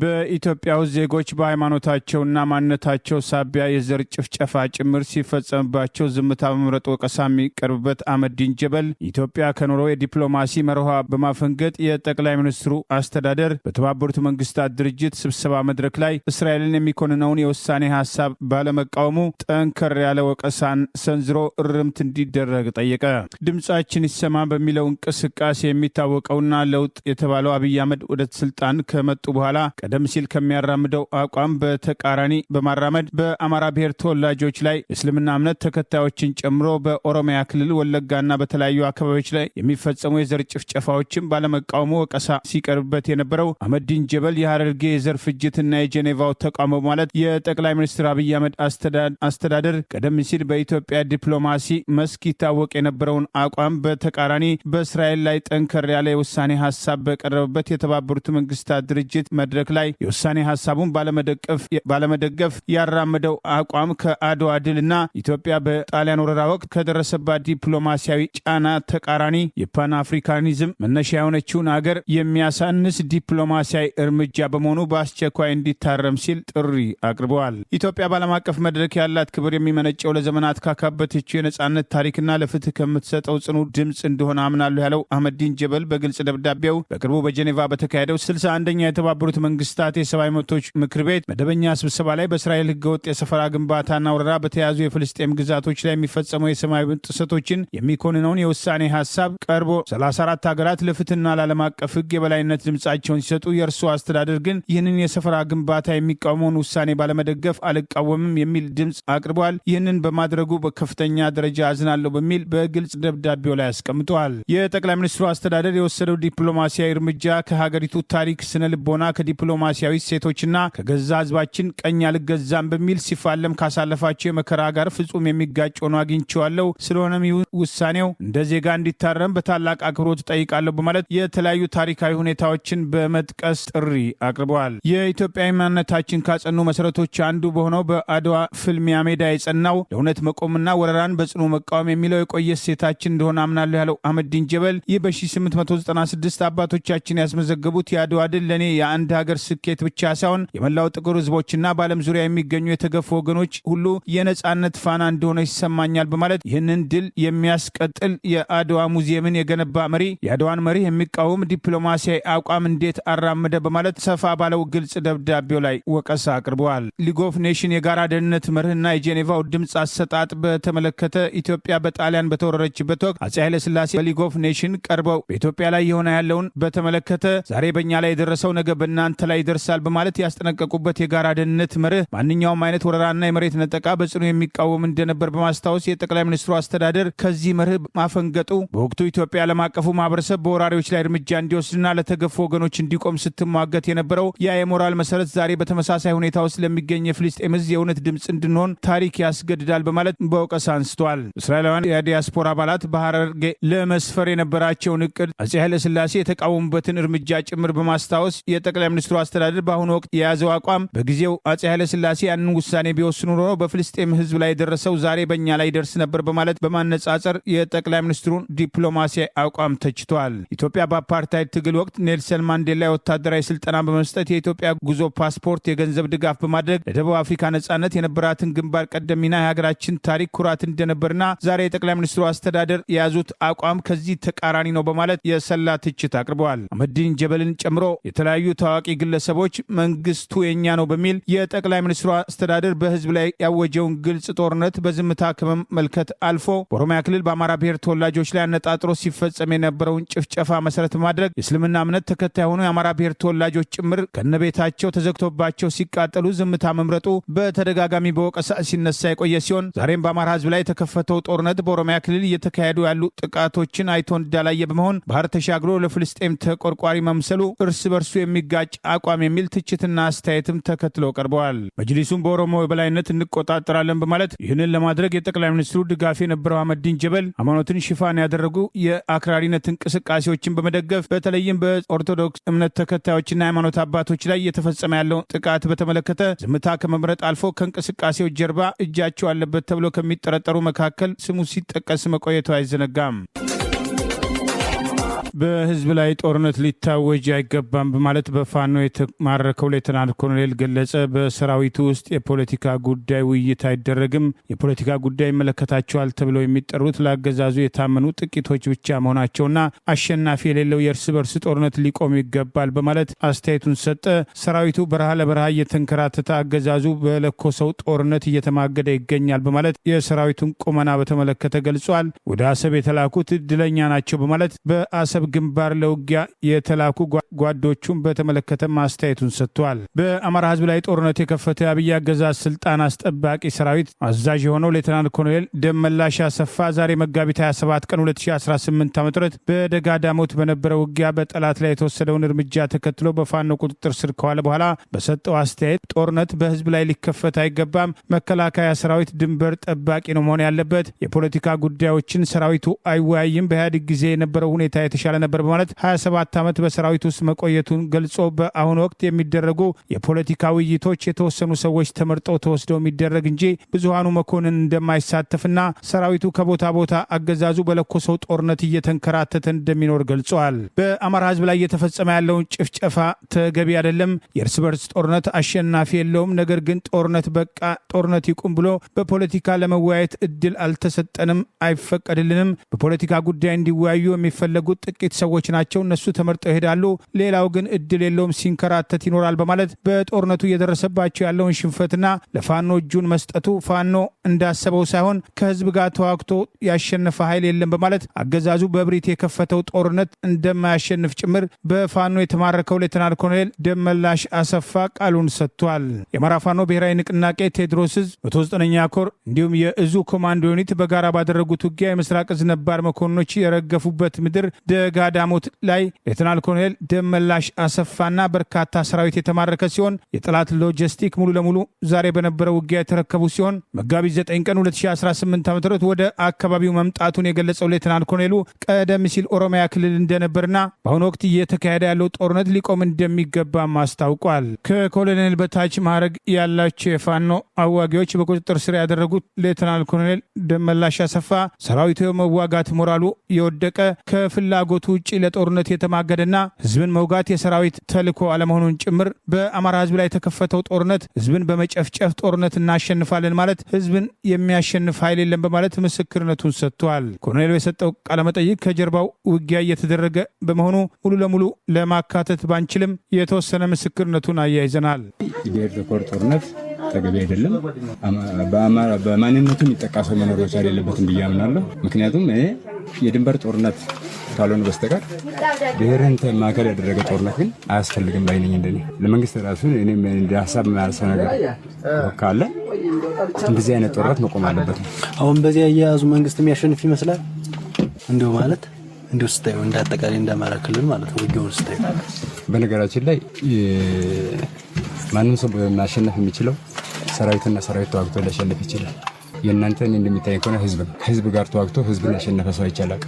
በኢትዮጵያ ውስጥ ዜጎች በሃይማኖታቸውና ማንነታቸው ሳቢያ የዘር ጭፍጨፋ ጭምር ሲፈጸምባቸው ዝምታ በመምረጥ ወቀሳ የሚቀርብበት አህመዲን ጀበል ኢትዮጵያ ከኖሮ የዲፕሎማሲ መርሃ በማፈንገጥ የጠቅላይ ሚኒስትሩ አስተዳደር በተባበሩት መንግስታት ድርጅት ስብሰባ መድረክ ላይ እስራኤልን የሚኮንነውን የውሳኔ ሀሳብ ባለመቃወሙ ጠንከር ያለ ወቀሳን ሰንዝሮ እርምት እንዲደረግ ጠየቀ። ድምጻችን ይሰማ በሚለው እንቅስቃሴ የሚታወቀውና ለውጥ የተባለው አብይ አህመድ ወደ ስልጣን ከመጡ በኋላ ቀደም ሲል ከሚያራምደው አቋም በተቃራኒ በማራመድ በአማራ ብሔር ተወላጆች ላይ እስልምና እምነት ተከታዮችን ጨምሮ በኦሮሚያ ክልል ወለጋና በተለያዩ አካባቢዎች ላይ የሚፈጸሙ የዘር ጭፍጨፋዎችን ባለመቃወሙ ወቀሳ ሲቀርብበት የነበረው አህመዲን ጀበል የሐረርጌ የዘር ፍጅትና የጄኔቫው ተቃውሞ ማለት የጠቅላይ ሚኒስትር አብይ አህመድ አስተዳደር ቀደም ሲል በኢትዮጵያ ዲፕሎማሲ መስክ ይታወቅ የነበረውን አቋም በተቃራኒ በእስራኤል ላይ ጠንከር ያለ የውሳኔ ሀሳብ በቀረበበት የተባበሩት መንግስታት ድርጅት መድረክ ላይ የውሳኔ ሀሳቡን ባለመደገፍ ያራመደው አቋም ከአድዋ ድልና ኢትዮጵያ በጣሊያን ወረራ ወቅት ከደረሰባት ዲፕሎማሲያዊ ጫና ተቃራኒ የፓን አፍሪካኒዝም መነሻ የሆነችውን አገር የሚያሳንስ ዲፕሎማሲያዊ እርምጃ በመሆኑ በአስቸኳይ እንዲታረም ሲል ጥሪ አቅርበዋል። ኢትዮጵያ በዓለም አቀፍ መድረክ ያላት ክብር የሚመነጨው ለዘመናት ካካበተችው የነጻነት ታሪክና ለፍትህ ከምትሰጠው ጽኑ ድምፅ እንደሆነ አምናለሁ ያለው አህመዲን ጀበል በግልጽ ደብዳቤው በቅርቡ በጄኔቫ በተካሄደው 61ኛ የተባበሩት መንግስታት መንግስታት የሰብአዊ መብቶች ምክር ቤት መደበኛ ስብሰባ ላይ በእስራኤል ህገወጥ የሰፈራ ግንባታና ወረራ በተያዙ የፍልስጤም ግዛቶች ላይ የሚፈጸሙ የሰብአዊ መብት ጥሰቶችን የሚኮንነውን የውሳኔ ሀሳብ ቀርቦ 34 ሀገራት ለፍትህና ለዓለም አቀፍ ህግ የበላይነት ድምጻቸውን ሲሰጡ የእርሱ አስተዳደር ግን ይህንን የሰፈራ ግንባታ የሚቃወመውን ውሳኔ ባለመደገፍ አልቃወምም የሚል ድምፅ አቅርበዋል። ይህንን በማድረጉ በከፍተኛ ደረጃ አዝናለሁ በሚል በግልጽ ደብዳቤው ላይ አስቀምጠዋል። የጠቅላይ ሚኒስትሩ አስተዳደር የወሰደው ዲፕሎማሲያዊ እርምጃ ከሀገሪቱ ታሪክ፣ ስነ ልቦና፣ ከዲፕሎማሲያዊ ሴቶችና ከገዛ ህዝባችን ቀኝ አልገዛም በሚል ሲፋለም ካሳለፋቸው የመከራ ጋር ፍጹም የሚጋጭ ሆኖ አግኝቼዋለሁ። ስለሆነም ውሳኔው እንደ ዜጋ እንዲታረም በታላቅ አክብሮት ጠይቃለሁ በማለት የተለያዩ ታሪካዊ ሁኔታዎችን በመጥቀስ ጥሪ አቅርበዋል። የኢትዮጵያዊ ማንነታችን ካጸኑ መሰረቶች አንዱ በሆነው በአድዋ ፍልሚያ ሜዳ የጸናው ለእውነት መቆምና ወረራን በጽኑ መቃወም የሚለው የቆየ ሴታችን እንደሆነ አምናለሁ ያለው አህመዲን ጀበል ይህ በ1896 አባቶቻችን ያስመዘገቡት የአድዋ ድል ለእኔ የአንድ ሀገር ስኬት ብቻ ሳይሆን የመላው ጥቁር ህዝቦችና በዓለም ዙሪያ የሚገኙ የተገፉ ወገኖች ሁሉ የነጻነት ፋና እንደሆነ ይሰማኛል በማለት ይህንን ድል የሚያስቀጥል የአድዋ ሙዚየምን የገነባ መሪ የአድዋን መሪ የሚቃወም ዲፕሎማሲያዊ አቋም እንዴት አራመደ በማለት ሰፋ ባለው ግልጽ ደብዳቤው ላይ ወቀሳ አቅርበዋል። ሊግ ኦፍ ኔሽን የጋራ ደህንነት መርህና የጄኔቫው ድምፅ አሰጣጥ በተመለከተ ኢትዮጵያ በጣሊያን በተወረረችበት ወቅት አፄ ኃይለሥላሴ በሊግ ኦፍ ኔሽን ቀርበው በኢትዮጵያ ላይ የሆነ ያለውን በተመለከተ ዛሬ በእኛ ላይ የደረሰው ነገ በእናንተ ላይ ይደርሳል በማለት ያስጠነቀቁበት የጋራ ደህንነት መርህ ማንኛውም አይነት ወረራና የመሬት ነጠቃ በጽኑ የሚቃወም እንደነበር በማስታወስ የጠቅላይ ሚኒስትሩ አስተዳደር ከዚህ መርህ ማፈንገጡ በወቅቱ ኢትዮጵያ ዓለም አቀፉ ማህበረሰብ በወራሪዎች ላይ እርምጃ እንዲወስድና ለተገፉ ወገኖች እንዲቆም ስትሟገት የነበረው ያ የሞራል መሰረት ዛሬ በተመሳሳይ ሁኔታ ውስጥ ለሚገኝ የፍልስጤም ህዝብ የእውነት ድምፅ እንድንሆን ታሪክ ያስገድዳል በማለት በወቀሳ አንስተዋል። እስራኤላውያን የዲያስፖራ አባላት በሐረርጌ ለመስፈር የነበራቸውን እቅድ አፄ ኃይለሥላሴ የተቃወሙበትን እርምጃ ጭምር በማስታወስ የጠቅላይ ሚኒስትሩ አስተዳደር በአሁኑ ወቅት የያዘው አቋም በጊዜው አፄ ኃይለሥላሴ ያንን ውሳኔ ቢወስኑ ኖሮ በፍልስጤም ህዝብ ላይ የደረሰው ዛሬ በእኛ ላይ ደርስ ነበር በማለት በማነጻጸር የጠቅላይ ሚኒስትሩን ዲፕሎማሲያዊ አቋም ተችቷል። ኢትዮጵያ በአፓርታይድ ትግል ወቅት ኔልሰን ማንዴላ ወታደራዊ ስልጠና በመስጠት የኢትዮጵያ ጉዞ ፓስፖርት የገንዘብ ድጋፍ በማድረግ ለደቡብ አፍሪካ ነጻነት የነበራትን ግንባር ቀደም ሚና የሀገራችን ታሪክ ኩራት እንደነበርና ዛሬ የጠቅላይ ሚኒስትሩ አስተዳደር የያዙት አቋም ከዚህ ተቃራኒ ነው በማለት የሰላ ትችት አቅርበዋል። አህመዲን ጀበልን ጨምሮ የተለያዩ ታዋቂ ግለሰቦች መንግስቱ የኛ ነው በሚል የጠቅላይ ሚኒስትሩ አስተዳደር በህዝብ ላይ ያወጀውን ግልጽ ጦርነት በዝምታ ከመመልከት አልፎ በኦሮሚያ ክልል በአማራ ብሔር ተወላጆች ላይ አነጣጥሮ ሲፈጸም የነበረውን ጭፍጨፋ መሰረት ማድረግ የእስልምና እምነት ተከታይ የሆኑ የአማራ ብሔር ተወላጆች ጭምር ከነቤታቸው ተዘግቶባቸው ሲቃጠሉ ዝምታ መምረጡ በተደጋጋሚ በወቀሳ ሲነሳ የቆየ ሲሆን ዛሬም በአማራ ህዝብ ላይ የተከፈተው ጦርነት በኦሮሚያ ክልል እየተካሄዱ ያሉ ጥቃቶችን አይቶ እንዳላየ በመሆን ባህር ተሻግሮ ለፍልስጤም ተቆርቋሪ መምሰሉ እርስ በርሱ የሚጋጭ አቋም የሚል ትችትና አስተያየትም ተከትለው ቀርበዋል። መጅሊሱም በኦሮሞ የበላይነት እንቆጣጠራለን በማለት ይህንን ለማድረግ የጠቅላይ ሚኒስትሩ ድጋፍ የነበረው አህመዲን ጀበል ሃይማኖትን ሽፋን ያደረጉ የአክራሪነት እንቅስቃሴዎችን በመደገፍ በተለይም በኦርቶዶክስ እምነት ተከታዮችና ሃይማኖት አባቶች ላይ እየተፈጸመ ያለው ጥቃት በተመለከተ ዝምታ ከመምረጥ አልፎ ከእንቅስቃሴዎች ጀርባ እጃቸው አለበት ተብሎ ከሚጠረጠሩ መካከል ስሙ ሲጠቀስ መቆየቱ አይዘነጋም። በህዝብ ላይ ጦርነት ሊታወጅ አይገባም በማለት በፋኖ የተማረከው ሌተናል ኮሎኔል ገለጸ። በሰራዊቱ ውስጥ የፖለቲካ ጉዳይ ውይይት አይደረግም። የፖለቲካ ጉዳይ ይመለከታቸዋል ተብለው የሚጠሩት ለአገዛዙ የታመኑ ጥቂቶች ብቻ መሆናቸውና አሸናፊ የሌለው የእርስ በርስ ጦርነት ሊቆም ይገባል በማለት አስተያየቱን ሰጠ። ሰራዊቱ በረሃ ለበረሃ እየተንከራተተ አገዛዙ በለኮሰው ጦርነት እየተማገደ ይገኛል በማለት የሰራዊቱን ቁመና በተመለከተ ገልጿል። ወደ አሰብ የተላኩት እድለኛ ናቸው በማለት በአሰብ ግንባር ለውጊያ የተላኩ ጓዶቹን በተመለከተ ማስተያየቱን ሰጥቷል። በአማራ ህዝብ ላይ ጦርነት የከፈተ የአብይ አገዛዝ ስልጣን አስጠባቂ ሰራዊት አዛዥ የሆነው ሌተናል ኮሎኔል ደመላሽ አሰፋ ዛሬ መጋቢት 27 ቀን 2018 ዓ.ም በደጋ ዳሞት በነበረው ውጊያ በጠላት ላይ የተወሰደውን እርምጃ ተከትሎ በፋኖ ቁጥጥር ስር ከዋለ በኋላ በሰጠው አስተያየት ጦርነት በህዝብ ላይ ሊከፈት አይገባም፣ መከላከያ ሰራዊት ድንበር ጠባቂ ነው መሆን ያለበት፣ የፖለቲካ ጉዳዮችን ሰራዊቱ አይወያይም፣ በኢህአዴግ ጊዜ የነበረው ሁኔታ የተሻለ ነበር በማለት 27 ዓመት በሰራዊት ውስጥ መቆየቱን ገልጾ በአሁኑ ወቅት የሚደረጉ የፖለቲካ ውይይቶች የተወሰኑ ሰዎች ተመርጠው ተወስደው የሚደረግ እንጂ ብዙሃኑ መኮንን እንደማይሳተፍና ሰራዊቱ ከቦታ ቦታ አገዛዙ በለኮሰው ጦርነት እየተንከራተተ እንደሚኖር ገልጸዋል። በአማራ ህዝብ ላይ እየተፈጸመ ያለውን ጭፍጨፋ ተገቢ አይደለም፣ የእርስ በርስ ጦርነት አሸናፊ የለውም፣ ነገር ግን ጦርነት በቃ ጦርነት ይቁም ብሎ በፖለቲካ ለመወያየት እድል አልተሰጠንም፣ አይፈቀድልንም። በፖለቲካ ጉዳይ እንዲወያዩ የሚፈለጉት ጥቂት ሰዎች ናቸው፣ እነሱ ተመርጠው ይሄዳሉ፣ ሌላው ግን እድል የለውም፣ ሲንከራተት ይኖራል በማለት በጦርነቱ እየደረሰባቸው ያለውን ሽንፈትና ለፋኖ እጁን መስጠቱ ፋኖ እንዳሰበው ሳይሆን ከህዝብ ጋር ተዋግቶ ያሸነፈ ኃይል የለም በማለት አገዛዙ በብሪት የከፈተው ጦርነት እንደማያሸንፍ ጭምር በፋኖ የተማረከው ሌተናል ኮሎኔል ደመላሽ አሰፋ ቃሉን ሰጥቷል። የአማራ ፋኖ ብሔራዊ ንቅናቄ ቴዎድሮስ ዕዝ 109ኛ ኮር እንዲሁም የእዙ ኮማንዶ ዩኒት በጋራ ባደረጉት ውጊያ የምስራቅ ዕዝ ነባር መኮንኖች የረገፉበት ምድር ደጋዳሞት ላይ ሌተናል ኮሎኔል ደመላሽ አሰፋና በርካታ ሰራዊት የተማረከ ሲሆን የጠላት ሎጂስቲክ ሙሉ ለሙሉ ዛሬ በነበረው ውጊያ የተረከቡ ሲሆን መጋቢት 9 ቀን 2018 ዓ.ም ወደ አካባቢው መምጣቱን የገለጸው ሌተናል ኮሎኔሉ ቀደም ሲል ኦሮሚያ ክልል እንደነበርና በአሁኑ ወቅት እየተካሄደ ያለው ጦርነት ሊቆም እንደሚገባም አስታውቋል። ከኮሎኔል በታች ማዕረግ ያላቸው የፋኖ አዋጊዎች በቁጥጥር ስር ያደረጉት ሌተናል ኮሎኔል ደመላሽ አሰፋ ሰራዊቱ የመዋጋት ሞራሉ የወደቀ ከፍላጎቱ ውጭ ለጦርነት የተማገደና ህዝብን መውጋት የሰራዊት ተልዕኮ አለመሆኑን ጭምር በአማራ ህዝብ ላይ የተከፈተው ጦርነት ህዝብን በመጨፍጨፍ ጦርነት እናሸንፋለን ማለት ህዝብን የሚያሸንፍ ኃይል የለም በማለት ምስክርነቱን ሰጥቷል። ኮሎኔሉ የሰጠው ቃለመጠይቅ ከጀርባው ውጊያ እየተደረገ በመሆኑ ሙሉ ለሙሉ ለማካተት ባንችልም የተወሰነ ምስክርነቱን አያይዘናል። የብሔር ተኮር ጦርነት ተገቢ አይደለም። በማንነቱ የሚጠቃ ሰው መኖር መቻል የለበትም ብዬ አምናለሁ። ምክንያቱም የድንበር ጦርነት ካልሆነ በስተቀር ብሔርን ማዕከል ያደረገ ጦርነት ግን አያስፈልግም ባይ ነኝ። እንደኔ ለመንግስት ራሱ እኔም እንደ ሀሳብ የሚያነሳው ነገር ካለ እንደዚህ አይነት ጦርነት መቆም አለበት። አሁን በዚህ አያያዙ መንግስት የሚያሸንፍ ይመስላል እንደው ማለት እንደው ስታዩ እንደ አጠቃላይ እንደ አማራ ክልል ማለት ነው ውጊያውን ስታዩ። በነገራችን ላይ ማንም ሰው ማሸነፍ የሚችለው ሰራዊትና ሰራዊት ተዋግቶ ሊያሸንፍ ይችላል። የእናንተን እንደሚታይ ከሆነ ህዝብ ጋር ተዋግቶ ህዝብን ያሸነፈ ሰው አይቻላል።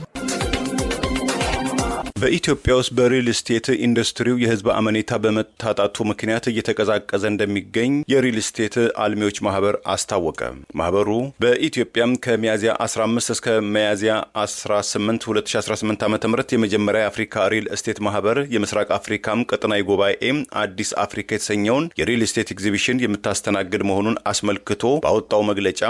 በኢትዮጵያ ውስጥ በሪል ስቴት ኢንዱስትሪው የህዝብ አመኔታ በመታጣቱ ምክንያት እየተቀዛቀዘ እንደሚገኝ የሪል ስቴት አልሚዎች ማህበር አስታወቀ። ማህበሩ በኢትዮጵያም ከሚያዝያ 15 እስከ ሚያዝያ 18 2018 ዓ.ም የመጀመሪያ የአፍሪካ ሪል ስቴት ማህበር የምስራቅ አፍሪካም ቀጠናዊ ጉባኤ አዲስ አፍሪካ የተሰኘውን የሪል ስቴት ኤግዚቢሽን የምታስተናግድ መሆኑን አስመልክቶ ባወጣው መግለጫ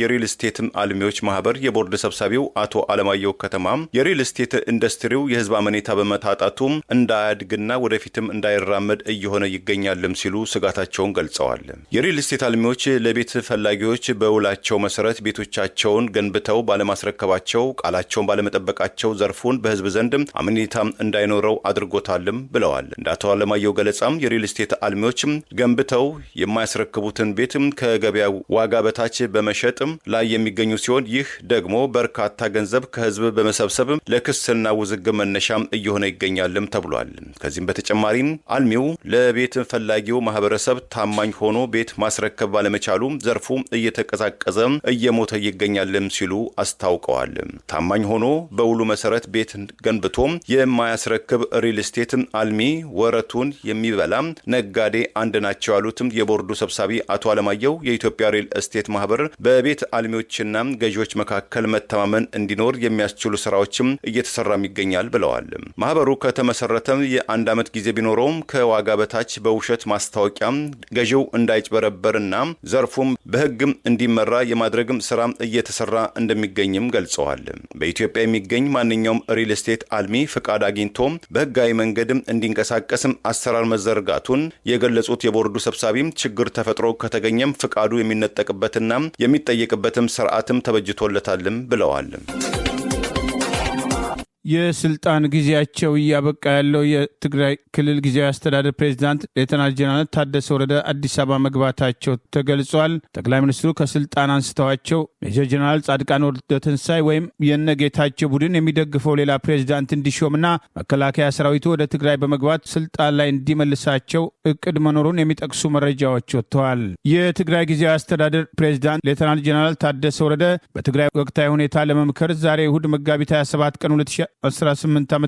የሪል ስቴት አልሚዎች ማህበር የቦርድ ሰብሳቢው አቶ አለማየሁ ከተማ የሪል ስቴት ኢንዱስትሪው የህዝብ አመኔታ በመታጣቱ እንዳያድግና ወደፊትም እንዳይራመድ እየሆነ ይገኛልም ሲሉ ስጋታቸውን ገልጸዋል። የሪል ስቴት አልሚዎች ለቤት ፈላጊዎች በውላቸው መሰረት ቤቶቻቸውን ገንብተው ባለማስረከባቸው ቃላቸውን ባለመጠበቃቸው ዘርፉን በህዝብ ዘንድ አመኔታ እንዳይኖረው አድርጎታልም ብለዋል። እንደ አቶ አለማየሁ ገለጻም የሪል ስቴት አልሚዎች ገንብተው የማያስረክቡትን ቤት ከገበያ ዋጋ በታች በመሸጥ ላይ የሚገኙ ሲሆን ይህ ደግሞ በርካታ ገንዘብ ከህዝብ በመሰብሰብ ለክስና ውዝግብ መነሻ እየሆነ ይገኛልም ተብሏል። ከዚህም በተጨማሪም አልሚው ለቤት ፈላጊው ማህበረሰብ ታማኝ ሆኖ ቤት ማስረከብ ባለመቻሉ ዘርፉ እየተቀዛቀዘ እየሞተ ይገኛልም ሲሉ አስታውቀዋል። ታማኝ ሆኖ በውሉ መሰረት ቤት ገንብቶ የማያስረክብ ሪል ስቴት አልሚ ወረቱን የሚበላ ነጋዴ አንድ ናቸው ያሉትም የቦርዱ ሰብሳቢ አቶ አለማየሁ የኢትዮጵያ ሪል ስቴት ማህበር በቤት አልሚዎችና ገዢዎች መካከል መተማመን እንዲኖር የሚያስችሉ ስራዎችም እየተሰራም ይገኛል ብለዋል። ማህበሩ ከተመሰረተም የአንድ ዓመት ጊዜ ቢኖረውም ከዋጋ በታች በውሸት ማስታወቂያ ገዢው እንዳይጭበረበርና ዘርፉም በህግም እንዲመራ የማድረግም ስራ እየተሰራ እንደሚገኝም ገልጸዋል። በኢትዮጵያ የሚገኝ ማንኛውም ሪል ስቴት አልሚ ፍቃድ አግኝቶ በህጋዊ መንገድም እንዲንቀሳቀስም አሰራር መዘርጋቱን የገለጹት የቦርዱ ሰብሳቢም ችግር ተፈጥሮ ከተገኘም ፍቃዱ የሚነጠቅበትና የሚጠየቅበትም ስርዓትም ተበጅቶለታልም ብለዋል። የስልጣን ጊዜያቸው እያበቃ ያለው የትግራይ ክልል ጊዜያዊ አስተዳደር ፕሬዚዳንት ሌተናል ጄኔራል ታደሰ ወረደ አዲስ አበባ መግባታቸው ተገልጿል። ጠቅላይ ሚኒስትሩ ከስልጣን አንስተዋቸው ሜጀር ጄኔራል ጻድቃን ወልደተንሳይ ወይም የነጌታቸው ቡድን የሚደግፈው ሌላ ፕሬዚዳንት እንዲሾምና መከላከያ ሰራዊቱ ወደ ትግራይ በመግባት ስልጣን ላይ እንዲመልሳቸው እቅድ መኖሩን የሚጠቅሱ መረጃዎች ወጥተዋል። የትግራይ ጊዜያዊ አስተዳደር ፕሬዚዳንት ሌተናል ጄኔራል ታደሰ ወረደ በትግራይ ወቅታዊ ሁኔታ ለመምከር ዛሬ እሁድ መጋቢት 27 ቀን 18 ዓ.ም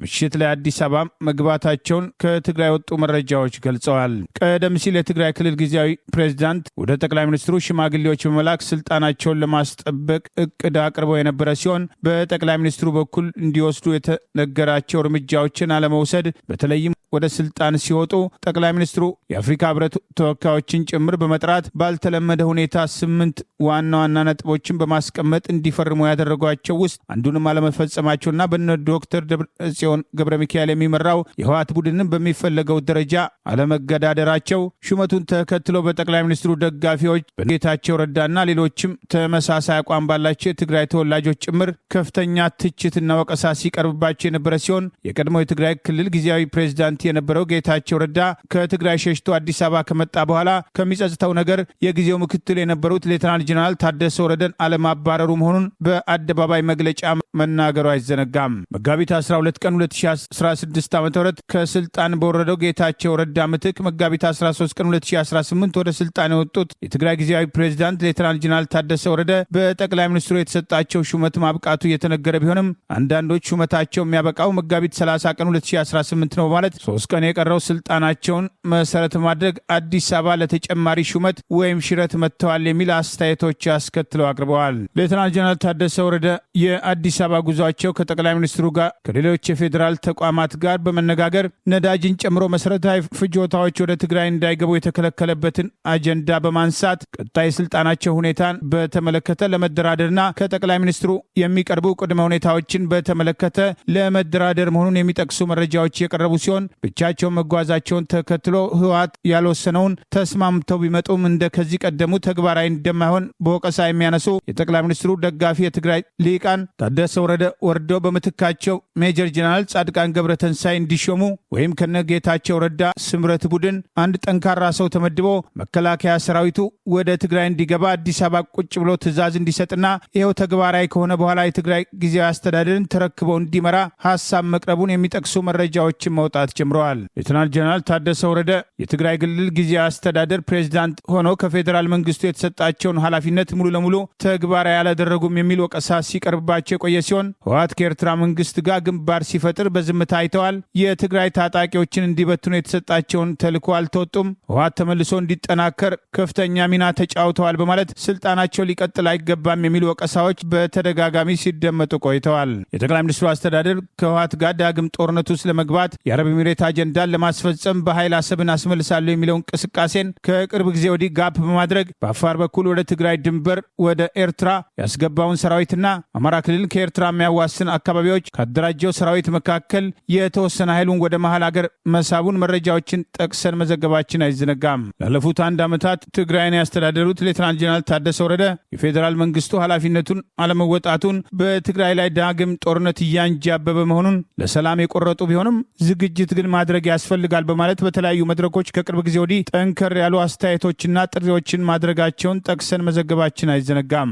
ምሽት ላይ አዲስ አበባ መግባታቸውን ከትግራይ ወጡ መረጃዎች ገልጸዋል። ቀደም ሲል የትግራይ ክልል ጊዜያዊ ፕሬዝዳንት ወደ ጠቅላይ ሚኒስትሩ ሽማግሌዎች በመላክ ስልጣናቸውን ለማስጠበቅ እቅድ አቅርበው የነበረ ሲሆን በጠቅላይ ሚኒስትሩ በኩል እንዲወስዱ የተነገራቸው እርምጃዎችን አለመውሰድ በተለይም ወደ ስልጣን ሲወጡ ጠቅላይ ሚኒስትሩ የአፍሪካ ህብረት ተወካዮችን ጭምር በመጥራት ባልተለመደ ሁኔታ 8 ዋና ዋና ነጥቦችን በማስቀመጥ እንዲፈርሙ ያደረጓቸው ውስጥ አንዱንም አለመፈጸማቸውና በነ ዶክተር ደብረጽዮን ገብረ ሚካኤል የሚመራው የህወሓት ቡድንን በሚፈለገው ደረጃ አለመገዳደራቸው ሹመቱን ተከትሎ በጠቅላይ ሚኒስትሩ ደጋፊዎች በጌታቸው ረዳና ሌሎችም ተመሳሳይ አቋም ባላቸው የትግራይ ተወላጆች ጭምር ከፍተኛ ትችትና ወቀሳ ሲቀርብባቸው የነበረ ሲሆን የቀድሞ የትግራይ ክልል ጊዜያዊ ፕሬዝዳንት የነበረው ጌታቸው ረዳ ከትግራይ ሸሽቶ አዲስ አበባ ከመጣ በኋላ ከሚጸጽተው ነገር የጊዜው ምክትል የነበሩት ሌተናል ጀነራል ታደሰ ወረደን አለማባረሩ መሆኑን በአደባባይ መግለጫ መናገሩ አይዘነጋም። መጋቢት 12 ቀን 2016 ዓ.ም ከስልጣን በወረደው ጌታቸው ረዳ ምትክ መጋቢት 13 ቀን 2018 ወደ ስልጣን የወጡት የትግራይ ጊዜያዊ ፕሬዝዳንት ሌተናል ጀነራል ታደሰ ወረደ በጠቅላይ ሚኒስትሩ የተሰጣቸው ሹመት ማብቃቱ እየተነገረ ቢሆንም አንዳንዶች ሹመታቸው የሚያበቃው መጋቢት 30 ቀን 2018 ነው በማለት 3 ቀን የቀረው ስልጣናቸውን መሰረት በማድረግ አዲስ አበባ ለተጨማሪ ሹመት ወይም ሽረት መጥተዋል የሚል አስተያየቶች አስከትለው አቅርበዋል። ሌተናል ጀነራል ታደሰ ወረደ የአዲስ አበባ ጉዟቸው ከጠቅላይ ሚኒስትሩ ጋር ከሌሎች የፌዴራል ተቋማት ጋር በመነጋገር ነዳጅን ጨምሮ መሰረታዊ ፍጆታዎች ወደ ትግራይ እንዳይገቡ የተከለከለበትን አጀንዳ በማንሳት ቀጣይ ስልጣናቸው ሁኔታን በተመለከተ ለመደራደርና ከጠቅላይ ሚኒስትሩ የሚቀርቡ ቅድመ ሁኔታዎችን በተመለከተ ለመደራደር መሆኑን የሚጠቅሱ መረጃዎች የቀረቡ ሲሆን ብቻቸውን መጓዛቸውን ተከትሎ ህወሓት ያልወሰነውን ተስማምተው ቢመጡም እንደ ከዚህ ቀደሙ ተግባራዊ እንደማይሆን በወቀሳ የሚያነሱ የጠቅላይ ሚኒስትሩ ደጋፊ የትግራይ ሊቃን ታደሰ ወረደ ወርደው በምትካቸው ሜጀር ጀነራል ጻድቃን ገብረተንሳይ እንዲሾሙ ወይም ከነጌታቸው ረዳ ስምረት ቡድን አንድ ጠንካራ ሰው ተመድቦ መከላከያ ሰራዊቱ ወደ ትግራይ እንዲገባ አዲስ አበባ ቁጭ ብሎ ትዕዛዝ እንዲሰጥና ይኸው ተግባራዊ ከሆነ በኋላ የትግራይ ጊዜያዊ አስተዳደርን ተረክበው እንዲመራ ሀሳብ መቅረቡን የሚጠቅሱ መረጃዎችን መውጣት ጀምረዋል። ሌተናል ጀነራል ታደሰ ወረደ የትግራይ ክልል ጊዜያዊ አስተዳደር ፕሬዝዳንት ሆነው ከፌዴራል መንግስቱ የተሰጣቸውን ኃላፊነት ሙሉ ለሙሉ ተግባራዊ ያላደረጉም የሚል ወቀሳ ሲቀርብባቸው የቆየ ሲሆን ህወሓት ከኤርትራ መንግስት ጋር ግንባር ሲፈጥር በዝምታ አይተዋል። የትግራይ ታጣቂዎችን እንዲበትኑ የተሰጣቸውን ተልዕኮ አልተወጡም። ህወሓት ተመልሶ እንዲጠናከር ከፍተኛ ሚና ተጫውተዋል በማለት ስልጣናቸው ሊቀጥል አይገባም የሚሉ ወቀሳዎች በተደጋጋሚ ሲደመጡ ቆይተዋል። የጠቅላይ ሚኒስትሩ አስተዳደር ከህወሓት ጋር ዳግም ጦርነት ውስጥ ለመግባት የአረብ ኤሚሬት አጀንዳን ለማስፈጸም በኃይል አሰብን አስመልሳለሁ የሚለው እንቅስቃሴን ከቅርብ ጊዜ ወዲህ ጋፕ በማድረግ በአፋር በኩል ወደ ትግራይ ድንበር ወደ ኤርትራ ያስገባውን ሰራዊትና አማራ ክልል ከኤርትራ የሚያዋስን አካባቢዎች ካደራጀው ሰራዊት መካከል የተወሰነ ኃይሉን ወደ መሃል ሀገር መሳቡን መረጃዎችን ጠቅሰን መዘገባችን አይዘነጋም። ላለፉት 1 ዓመታት ትግራይን ያስተዳደሩት ሌተናል ጀነራል ታደሰ ወረደ የፌዴራል መንግስቱ ኃላፊነቱን አለመወጣቱን በትግራይ ላይ ዳግም ጦርነት እያንጃበበ መሆኑን ለሰላም የቆረጡ ቢሆንም ዝግጅት ግን ማድረግ ያስፈልጋል በማለት በተለያዩ መድረኮች ከቅርብ ጊዜ ወዲህ ጠንከር ያሉ አስተያየቶችና ጥሪዎችን ማድረጋቸውን ጠቅሰን መዘገባችን አይዘነጋም።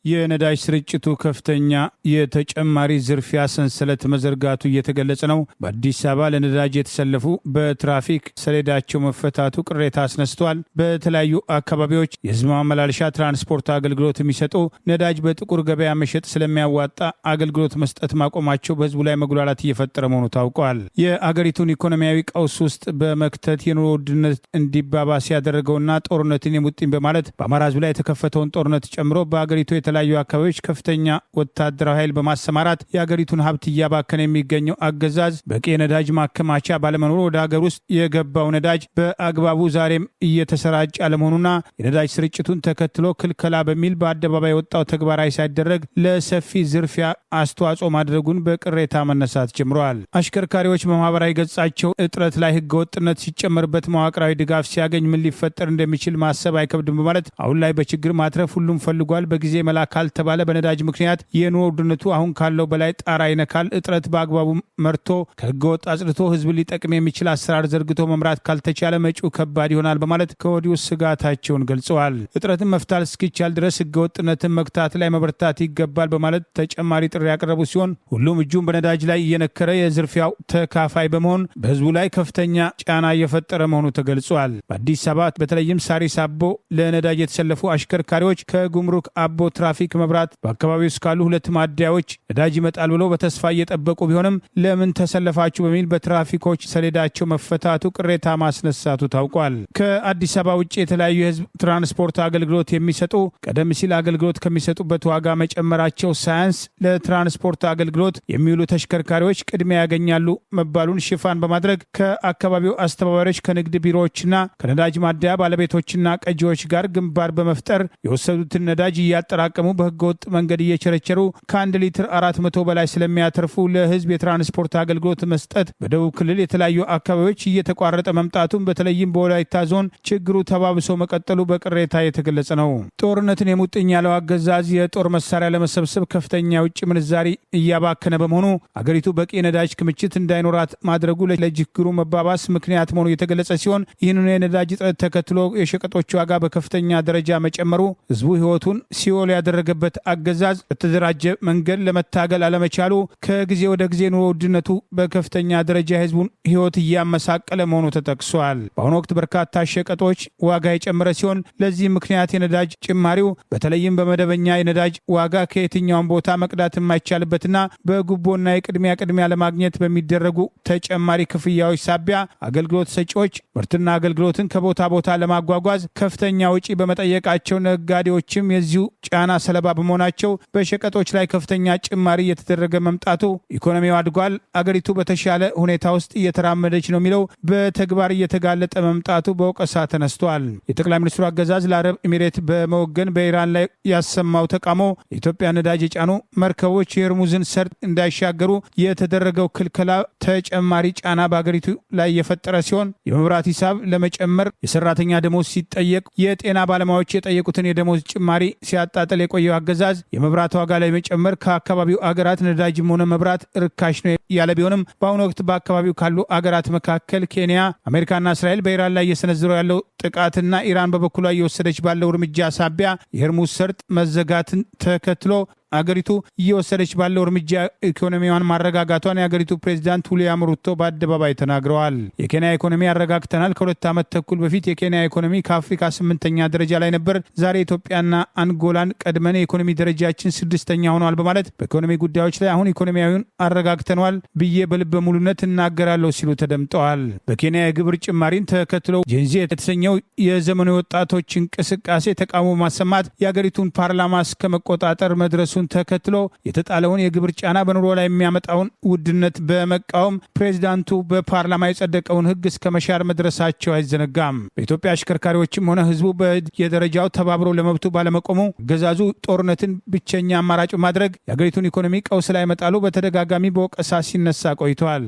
የነዳጅ ስርጭቱ ከፍተኛ የተጨማሪ ዝርፊያ ሰንሰለት መዘርጋቱ እየተገለጸ ነው። በአዲስ አበባ ለነዳጅ የተሰለፉ በትራፊክ ሰሌዳቸው መፈታቱ ቅሬታ አስነስቷል። በተለያዩ አካባቢዎች የህዝብ ማመላለሻ ትራንስፖርት አገልግሎት የሚሰጡ ነዳጅ በጥቁር ገበያ መሸጥ ስለሚያዋጣ አገልግሎት መስጠት ማቆማቸው በህዝቡ ላይ መጉላላት እየፈጠረ መሆኑ ታውቋል። የአገሪቱን ኢኮኖሚያዊ ቀውስ ውስጥ በመክተት የኑሮ ውድነት እንዲባባስ ያደረገውና ጦርነትን የሙጥኝ በማለት በአማራ ህዝብ ላይ የተከፈተውን ጦርነት ጨምሮ በአገሪቱ የተለያዩ አካባቢዎች ከፍተኛ ወታደራዊ ኃይል በማሰማራት የአገሪቱን ሀብት እያባከነ የሚገኘው አገዛዝ በቂ የነዳጅ ማከማቻ ባለመኖሩ ወደ ሀገር ውስጥ የገባው ነዳጅ በአግባቡ ዛሬም እየተሰራጨ አለመሆኑና የነዳጅ ስርጭቱን ተከትሎ ክልከላ በሚል በአደባባይ የወጣው ተግባራዊ ሳይደረግ ለሰፊ ዝርፊያ አስተዋጽኦ ማድረጉን በቅሬታ መነሳት ጀምረዋል። አሽከርካሪዎች በማህበራዊ ገጻቸው እጥረት ላይ ህገወጥነት ሲጨመርበት መዋቅራዊ ድጋፍ ሲያገኝ ምን ሊፈጠር እንደሚችል ማሰብ አይከብድም በማለት አሁን ላይ በችግር ማትረፍ ሁሉም ፈልጓል፣ በጊዜ መላ ካልተባለ በነዳጅ ምክንያት የኑሮ ውድነቱ አሁን ካለው በላይ ጣራ ይነካል። እጥረት በአግባቡ መርቶ ከህገወጥ አጽድቶ ህዝብ ሊጠቅም የሚችል አሰራር ዘርግቶ መምራት ካልተቻለ መጪው ከባድ ይሆናል በማለት ከወዲሁ ስጋታቸውን ገልጸዋል። እጥረትን መፍታት እስኪቻል ድረስ ህገወጥነትን መግታት ላይ መበርታት ይገባል በማለት ተጨማሪ ጥሪ ያቀረቡ ሲሆን ሁሉም እጁን በነዳጅ ላይ እየነከረ የዝርፊያው ተካፋይ በመሆን በህዝቡ ላይ ከፍተኛ ጫና እየፈጠረ መሆኑ ተገልጿል። በአዲስ አበባ በተለይም ሳሪስ አቦ ለነዳጅ የተሰለፉ አሽከርካሪዎች ከጉምሩክ አቦ የትራፊክ መብራት በአካባቢው እስካሉ 2 ማደያዎች ነዳጅ ይመጣል ብለው በተስፋ እየጠበቁ ቢሆንም ለምን ተሰለፋችሁ በሚል በትራፊኮች ሰሌዳቸው መፈታቱ ቅሬታ ማስነሳቱ ታውቋል። ከአዲስ አበባ ውጭ የተለያዩ የህዝብ ትራንስፖርት አገልግሎት የሚሰጡ ቀደም ሲል አገልግሎት ከሚሰጡበት ዋጋ መጨመራቸው ሳያንስ ለትራንስፖርት አገልግሎት የሚውሉ ተሽከርካሪዎች ቅድሚያ ያገኛሉ መባሉን ሽፋን በማድረግ ከአካባቢው አስተባባሪዎች ከንግድ ቢሮዎችና ከነዳጅ ማደያ ባለቤቶችና ቀጂዎች ጋር ግንባር በመፍጠር የወሰዱትን ነዳጅ እያጠራቀሙ በህገወጥ መንገድ እየቸረቸሩ ከ1 ሊትር 400 በላይ ስለሚያተርፉ ለህዝብ የትራንስፖርት አገልግሎት መስጠት በደቡብ ክልል የተለያዩ አካባቢዎች እየተቋረጠ መምጣቱን በተለይም በወላይታ ዞን ችግሩ ተባብሶ መቀጠሉ በቅሬታ የተገለጸ ነው። ጦርነትን የሙጥኝ ያለው አገዛዝ የጦር መሳሪያ ለመሰብሰብ ከፍተኛ የውጭ ምንዛሪ እያባከነ በመሆኑ አገሪቱ በቂ ነዳጅ ክምችት እንዳይኖራት ማድረጉ ለችግሩ መባባስ ምክንያት መሆኑ የተገለጸ ሲሆን ይህንን የነዳጅ እጥረት ተከትሎ የሸቀጦች ዋጋ በከፍተኛ ደረጃ መጨመሩ ህዝቡ ህይወቱን ሲኦል ያደረገበት አገዛዝ በተደራጀ መንገድ ለመታገል አለመቻሉ ከጊዜ ወደ ጊዜ ኑሮ ውድነቱ በከፍተኛ ደረጃ የህዝቡን ህይወት እያመሳቀለ መሆኑ ተጠቅሷል። በአሁኑ ወቅት በርካታ ሸቀጦች ዋጋ የጨመረ ሲሆን ለዚህ ምክንያት የነዳጅ ጭማሪው በተለይም በመደበኛ የነዳጅ ዋጋ ከየትኛውም ቦታ መቅዳት የማይቻልበትና በጉቦና የቅድሚያ ለማግኘት በሚደረጉ ተጨማሪ ክፍያዎች ሳቢያ አገልግሎት ሰጪዎች ምርትና አገልግሎትን ከቦታ ቦታ ለማጓጓዝ ከፍተኛ ውጪ በመጠየቃቸው ነጋዴዎችም የዚሁ ጫና ሰለባ በመሆናቸው በሸቀጦች ላይ ከፍተኛ ጭማሪ እየተደረገ መምጣቱ ኢኮኖሚው አድጓል፣ አገሪቱ በተሻለ ሁኔታ ውስጥ እየተራመደች ነው የሚለው በተግባር እየተጋለጠ መምጣቱ በወቀሳ ተነስቷል። የጠቅላይ ሚኒስትሩ አገዛዝ ለአረብ ኤሚሬት በመወገን በኢራን ላይ ያሰማው ተቃውሞ የኢትዮጵያ ነዳጅ የጫኑ መርከቦች የሆርሙዝን ሰርጥ እንዳይሻገሩ የተደረገው ክልከላ ተጨማሪ ጫና በአገሪቱ ላይ የፈጠረ ሲሆን የመብራት ሂሳብ ለመጨመር የሰራተኛ ደሞዝ ሲጠየቅ የጤና ባለሙያዎች የጠየቁትን የደሞዝ ጭማሪ ሲያጣጥል የቆየው አገዛዝ የመብራት ዋጋ ላይ መጨመር ከአካባቢው አገራት ነዳጅም ሆነ መብራት ርካሽ ነው ያለ ቢሆንም በአሁኑ ወቅት በአካባቢው ካሉ አገራት መካከል ኬንያ፣ አሜሪካና እስራኤል በኢራን ላይ እየሰነዘረው ያለው ጥቃትና ኢራን በበኩሏ እየወሰደች ባለው እርምጃ ሳቢያ የሆርሙዝ ሰርጥ መዘጋትን ተከትሎ አገሪቱ እየወሰደች ባለው እርምጃ ኢኮኖሚዋን ማረጋጋቷን የአገሪቱ ፕሬዚዳንት ዊሊያም ሩቶ በአደባባይ ተናግረዋል። የኬንያ ኢኮኖሚ አረጋግተናል። ከ2 ዓመት ተኩል በፊት የኬንያ ኢኮኖሚ ከአፍሪካ 8ኛ ደረጃ ላይ ነበር። ዛሬ ኢትዮጵያና አንጎላን ቀድመን የኢኮኖሚ ደረጃችን 6ኛ ሆኗል በማለት በኢኮኖሚ ጉዳዮች ላይ አሁን ኢኮኖሚያዊውን አረጋግተኗል ብዬ በልበ ሙሉነት እናገራለሁ ሲሉ ተደምጠዋል። በኬንያ የግብር ጭማሪን ተከትሎ ጄንዚ የተሰኘው የዘመኑ ወጣቶች እንቅስቃሴ ተቃውሞ ማሰማት የአገሪቱን ፓርላማ እስከ መቆጣጠር መድረሱ ተከትሎ የተጣለውን የግብር ጫና በኑሮ ላይ የሚያመጣውን ውድነት በመቃወም ፕሬዚዳንቱ በፓርላማ የጸደቀውን ሕግ እስከ መሻር መድረሳቸው አይዘነጋም። በኢትዮጵያ አሽከርካሪዎችም ሆነ ሕዝቡ በየደረጃው ተባብሮ ለመብቱ ባለመቆሙ አገዛዙ ጦርነትን ብቸኛ አማራጭ ማድረግ የአገሪቱን ኢኮኖሚ ቀውስ ላይ መጣሉ በተደጋጋሚ በወቀሳ ሲነሳ ቆይተዋል።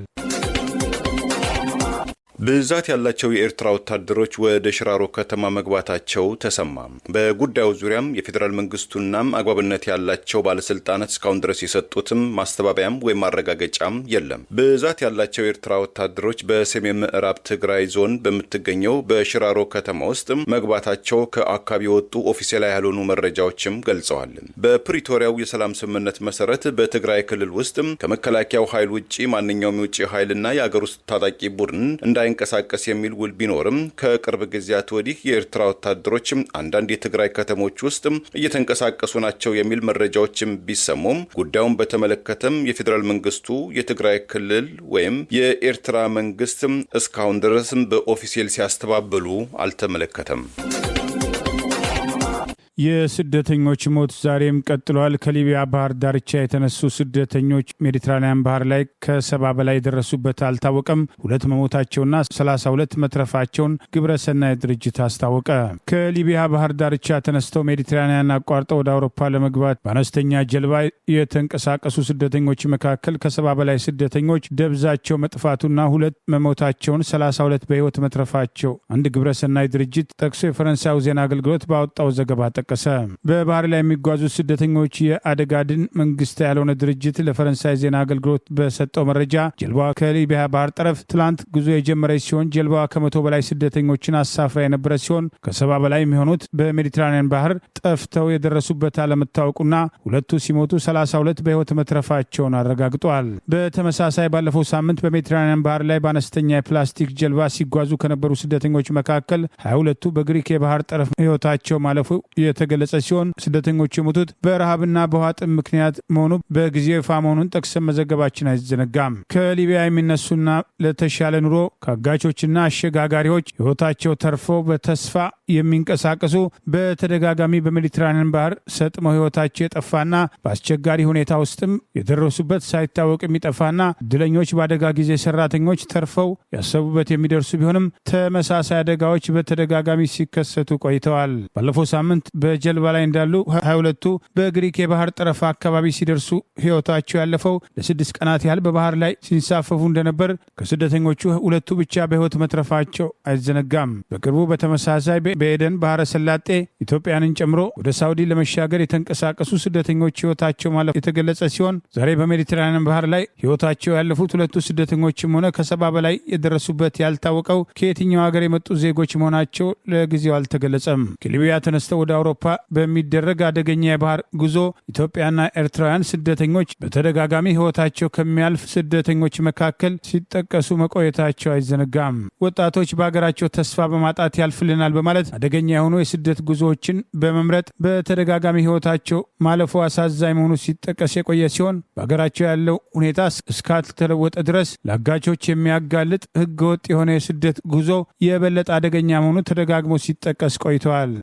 ብዛት ያላቸው የኤርትራ ወታደሮች ወደ ሽራሮ ከተማ መግባታቸው ተሰማ። በጉዳዩ ዙሪያም የፌዴራል መንግስቱናም አግባብነት ያላቸው ባለስልጣናት እስካሁን ድረስ የሰጡትም ማስተባበያም ወይም ማረጋገጫም የለም። ብዛት ያላቸው የኤርትራ ወታደሮች በሰሜን ምዕራብ ትግራይ ዞን በምትገኘው በሽራሮ ከተማ ውስጥ መግባታቸው ከአካባቢ የወጡ ኦፊሴላዊ ያልሆኑ መረጃዎችም ገልጸዋል። በፕሪቶሪያው የሰላም ስምምነት መሰረት በትግራይ ክልል ውስጥ ከመከላከያው ኃይል ውጪ ማንኛውም የውጭ ኃይልና የአገር ውስጥ ታጣቂ ቡድን እንዳይንቀሳቀስ የሚል ውል ቢኖርም ከቅርብ ጊዜያት ወዲህ የኤርትራ ወታደሮች አንዳንድ የትግራይ ከተሞች ውስጥ እየተንቀሳቀሱ ናቸው የሚል መረጃዎችም ቢሰሙም ጉዳዩን በተመለከተም የፌዴራል መንግስቱ የትግራይ ክልል ወይም የኤርትራ መንግስት እስካሁን ድረስም በኦፊሴል ሲያስተባብሉ አልተመለከተም። የስደተኞች ሞት ዛሬም ቀጥሏል። ከሊቢያ ባህር ዳርቻ የተነሱ ስደተኞች ሜዲትራኒያን ባህር ላይ ከ70 በላይ የደረሱበት አልታወቀም። 2 መሞታቸውና 32 መትረፋቸውን ግብረሰናይ ድርጅት አስታወቀ። ከሊቢያ ባህር ዳርቻ ተነስተው ሜዲትራኒያን አቋርጠው ወደ አውሮፓ ለመግባት በአነስተኛ ጀልባ የተንቀሳቀሱ ስደተኞች መካከል ከ70 በላይ ስደተኞች ደብዛቸው መጥፋቱና 2 መሞታቸውን 32 በህይወት መትረፋቸው አንድ ግብረሰናይ ድርጅት ጠቅሶ የፈረንሳዩ ዜና አገልግሎት ባወጣው ዘገባ ጠቀሰ። በባህር ላይ የሚጓዙ ስደተኞች የአደጋ ድን መንግስት ያልሆነ ድርጅት ለፈረንሳይ ዜና አገልግሎት በሰጠው መረጃ ጀልባዋ ከሊቢያ ባህር ጠረፍ ትላንት ጉዞ የጀመረች ሲሆን ጀልባዋ ከ100 በላይ ስደተኞችን አሳፍራ የነበረ ሲሆን ከ70 በላይ የሚሆኑት በሜዲትራኒያን ባህር ጠፍተው የደረሱበት አለመታወቁና 2 ሲሞቱ 32 በህይወት መትረፋቸውን አረጋግጧል። በተመሳሳይ ባለፈው ሳምንት በሜዲትራኒያን ባህር ላይ በአነስተኛ የፕላስቲክ ጀልባ ሲጓዙ ከነበሩ ስደተኞች መካከል 22ቱ በግሪክ የባህር ጠረፍ ህይወታቸው ማለፉ የተገለጸ ሲሆን ስደተኞቹ የሞቱት በረሃብና በውሃ ጥም ምክንያት መሆኑ በጊዜው ይፋ መሆኑን ጠቅሰን መዘገባችን አይዘነጋም። ከሊቢያ የሚነሱና ለተሻለ ኑሮ ከአጋቾችና አሸጋጋሪዎች ሕይወታቸው ተርፈው በተስፋ የሚንቀሳቀሱ በተደጋጋሚ በሜዲትራኒያን ባህር ሰጥመው ሕይወታቸው የጠፋና በአስቸጋሪ ሁኔታ ውስጥም የደረሱበት ሳይታወቅ የሚጠፋና እድለኞች በአደጋ ጊዜ ሰራተኞች ተርፈው ያሰቡበት የሚደርሱ ቢሆንም ተመሳሳይ አደጋዎች በተደጋጋሚ ሲከሰቱ ቆይተዋል። ባለፈው ሳምንት በጀልባ ላይ እንዳሉ 22ቱ በግሪክ የባህር ጠረፍ አካባቢ ሲደርሱ ሕይወታቸው ያለፈው ለ6 ቀናት ያህል በባህር ላይ ሲንሳፈፉ እንደነበር ከስደተኞቹ 2ቱ ብቻ በሕይወት መትረፋቸው አይዘነጋም። በቅርቡ በተመሳሳይ በኤደን ባህረ ሰላጤ ኢትዮጵያንን ጨምሮ ወደ ሳውዲ ለመሻገር የተንቀሳቀሱ ስደተኞች ሕይወታቸው ማለፍ የተገለጸ ሲሆን ዛሬ በሜዲትራኒያን ባህር ላይ ሕይወታቸው ያለፉት 2ቱ ስደተኞችም ሆነ ከ70 በላይ የደረሱበት ያልታወቀው ከየትኛው ሀገር የመጡ ዜጎች መሆናቸው ለጊዜው አልተገለጸም። ከሊቢያ ተነስተው ወደ አውሮፓ በሚደረግ አደገኛ የባህር ጉዞ ኢትዮጵያና ኤርትራውያን ስደተኞች በተደጋጋሚ ሕይወታቸው ከሚያልፍ ስደተኞች መካከል ሲጠቀሱ መቆየታቸው አይዘነጋም። ወጣቶች በሀገራቸው ተስፋ በማጣት ያልፍልናል በማለት አደገኛ የሆኑ የስደት ጉዞዎችን በመምረጥ በተደጋጋሚ ሕይወታቸው ማለፉ አሳዛኝ መሆኑ ሲጠቀስ የቆየ ሲሆን በሀገራቸው ያለው ሁኔታ እስካልተለወጠ ድረስ ለአጋቾች የሚያጋልጥ ሕገወጥ የሆነ የስደት ጉዞ የበለጠ አደገኛ መሆኑ ተደጋግሞ ሲጠቀስ ቆይተዋል።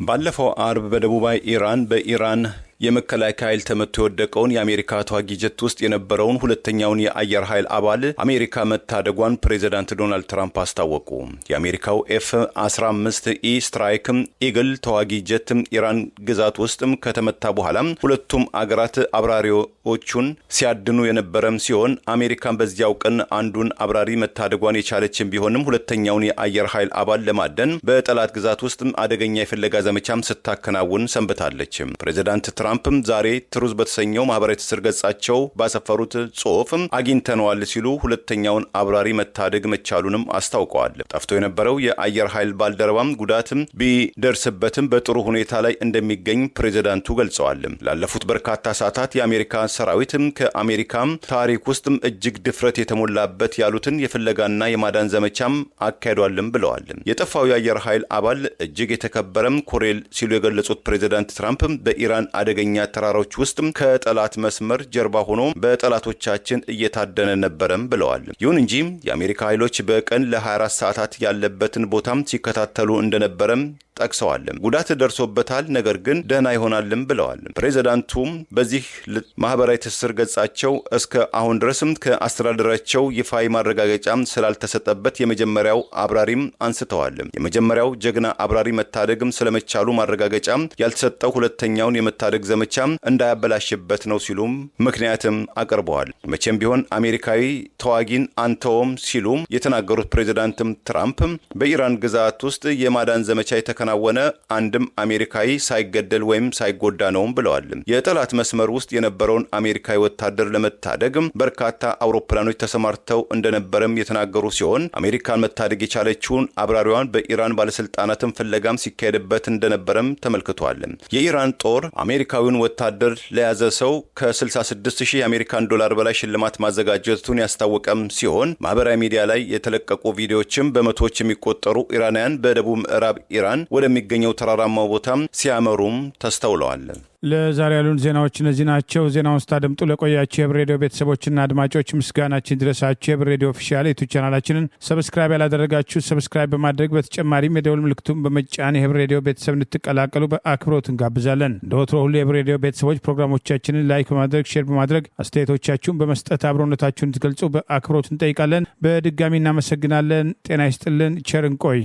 ባለፈው አርብ በደቡባዊ ኢራን በኢራን የመከላከያ ኃይል ተመቶ የወደቀውን የአሜሪካ ተዋጊ ጀት ውስጥ የነበረውን ሁለተኛውን የአየር ኃይል አባል አሜሪካ መታደጓን ፕሬዚዳንት ዶናልድ ትራምፕ አስታወቁ። የአሜሪካው ኤፍ-15 ኢ ስትራይክ ኢግል ተዋጊ ጀት ኢራን ግዛት ውስጥ ከተመታ በኋላ ሁለቱም አገራት አብራሪዎቹን ሲያድኑ የነበረም ሲሆን አሜሪካን በዚያው ቀን አንዱን አብራሪ መታደጓን የቻለችን ቢሆንም ሁለተኛውን የአየር ኃይል አባል ለማደን በጠላት ግዛት ውስጥ አደገኛ የፍለጋ ዘመቻም ስታከናውን ሰንብታለች። ፕሬዚዳንት ትራምፕ ዛሬ ትሩዝ በተሰኘው ማህበራዊ ትስስር ገጻቸው ባሰፈሩት ጽሑፍ አግኝተነዋል ሲሉ ሁለተኛውን አብራሪ መታደግ መቻሉንም አስታውቀዋል። ጠፍቶ የነበረው የአየር ኃይል ባልደረባም ጉዳት ቢደርስበትም በጥሩ ሁኔታ ላይ እንደሚገኝ ፕሬዚዳንቱ ገልጸዋል። ላለፉት በርካታ ሰዓታት የአሜሪካ ሰራዊት ከአሜሪካ ታሪክ ውስጥ እጅግ ድፍረት የተሞላበት ያሉትን የፍለጋና የማዳን ዘመቻም አካሂዷልም ብለዋል። የጠፋው የአየር ኃይል አባል እጅግ የተከበረም ኮሬል ሲሉ የገለጹት ፕሬዚዳንት ትራምፕ በኢራን አደገኛ ተራሮች ውስጥ ከጠላት መስመር ጀርባ ሆኖ በጠላቶቻችን እየታደነ ነበረም ብለዋል። ይሁን እንጂ የአሜሪካ ኃይሎች በቀን ለ24 ሰዓታት ያለበትን ቦታም ሲከታተሉ እንደነበረም ጠቅሰዋል። ጉዳት ደርሶበታል፣ ነገር ግን ደህና ይሆናልም ብለዋል። ፕሬዚዳንቱም በዚህ ማህበራዊ ትስስር ገጻቸው እስከ አሁን ድረስም ከአስተዳደራቸው ይፋዊ ማረጋገጫ ስላልተሰጠበት የመጀመሪያው አብራሪም አንስተዋል። የመጀመሪያው ጀግና አብራሪ መታደግም ስለመቻሉ ማረጋገጫ ያልተሰጠው ሁለተኛውን የመታደግ ዘመቻ እንዳያበላሽበት ነው ሲሉም ምክንያትም አቅርበዋል። መቼም ቢሆን አሜሪካዊ ተዋጊን አንተውም ሲሉ የተናገሩት ፕሬዚዳንትም ትራምፕ በኢራን ግዛት ውስጥ የማዳን ዘመቻ የተከናወነ አንድም አሜሪካዊ ሳይገደል ወይም ሳይጎዳ ነውም ብለዋል። የጠላት መስመር ውስጥ የነበረውን አሜሪካዊ ወታደር ለመታደግ በርካታ አውሮፕላኖች ተሰማርተው እንደነበረም የተናገሩ ሲሆን አሜሪካን መታደግ የቻለችውን አብራሪዋን በኢራን ባለስልጣናትን ፍለጋም ሲካሄድበት እንደነበረም ተመልክቷል። የኢራን ጦር አሜሪካዊውን ወታደር ለያዘ ሰው ከ66,000 የአሜሪካን ዶላር በላይ ሽልማት ማዘጋጀቱን ያስታወቀም ሲሆን ማህበራዊ ሚዲያ ላይ የተለቀቁ ቪዲዮዎችም በመቶዎች የሚቆጠሩ ኢራናውያን በደቡብ ምዕራብ ኢራን ወደሚገኘው ተራራማው ቦታም ሲያመሩም ተስተውለዋል። ለዛሬ ያሉን ዜናዎች እነዚህ ናቸው። ዜናውን ስታደምጡ ለቆያችሁ የህብር ሬዲዮ ቤተሰቦችና አድማጮች ምስጋናችን ድረሳችሁ። የህብር ሬዲዮ ኦፊሻል ዩቲዩብ ቻናላችንን ሰብስክራይብ ያላደረጋችሁ ሰብስክራይብ በማድረግ በተጨማሪም የደውል ምልክቱን በመጫን የህብር ሬዲዮ ቤተሰብ እንድትቀላቀሉ በአክብሮት እንጋብዛለን። እንደ ወትሮ ሁሉ የህብር ሬዲዮ ቤተሰቦች ፕሮግራሞቻችንን ላይክ በማድረግ ሼር በማድረግ አስተያየቶቻችሁን በመስጠት አብሮነታችሁን እንድትገልጹ በአክብሮት እንጠይቃለን። በድጋሚ እናመሰግናለን። ጤና ይስጥልን። ቸር እንቆይ።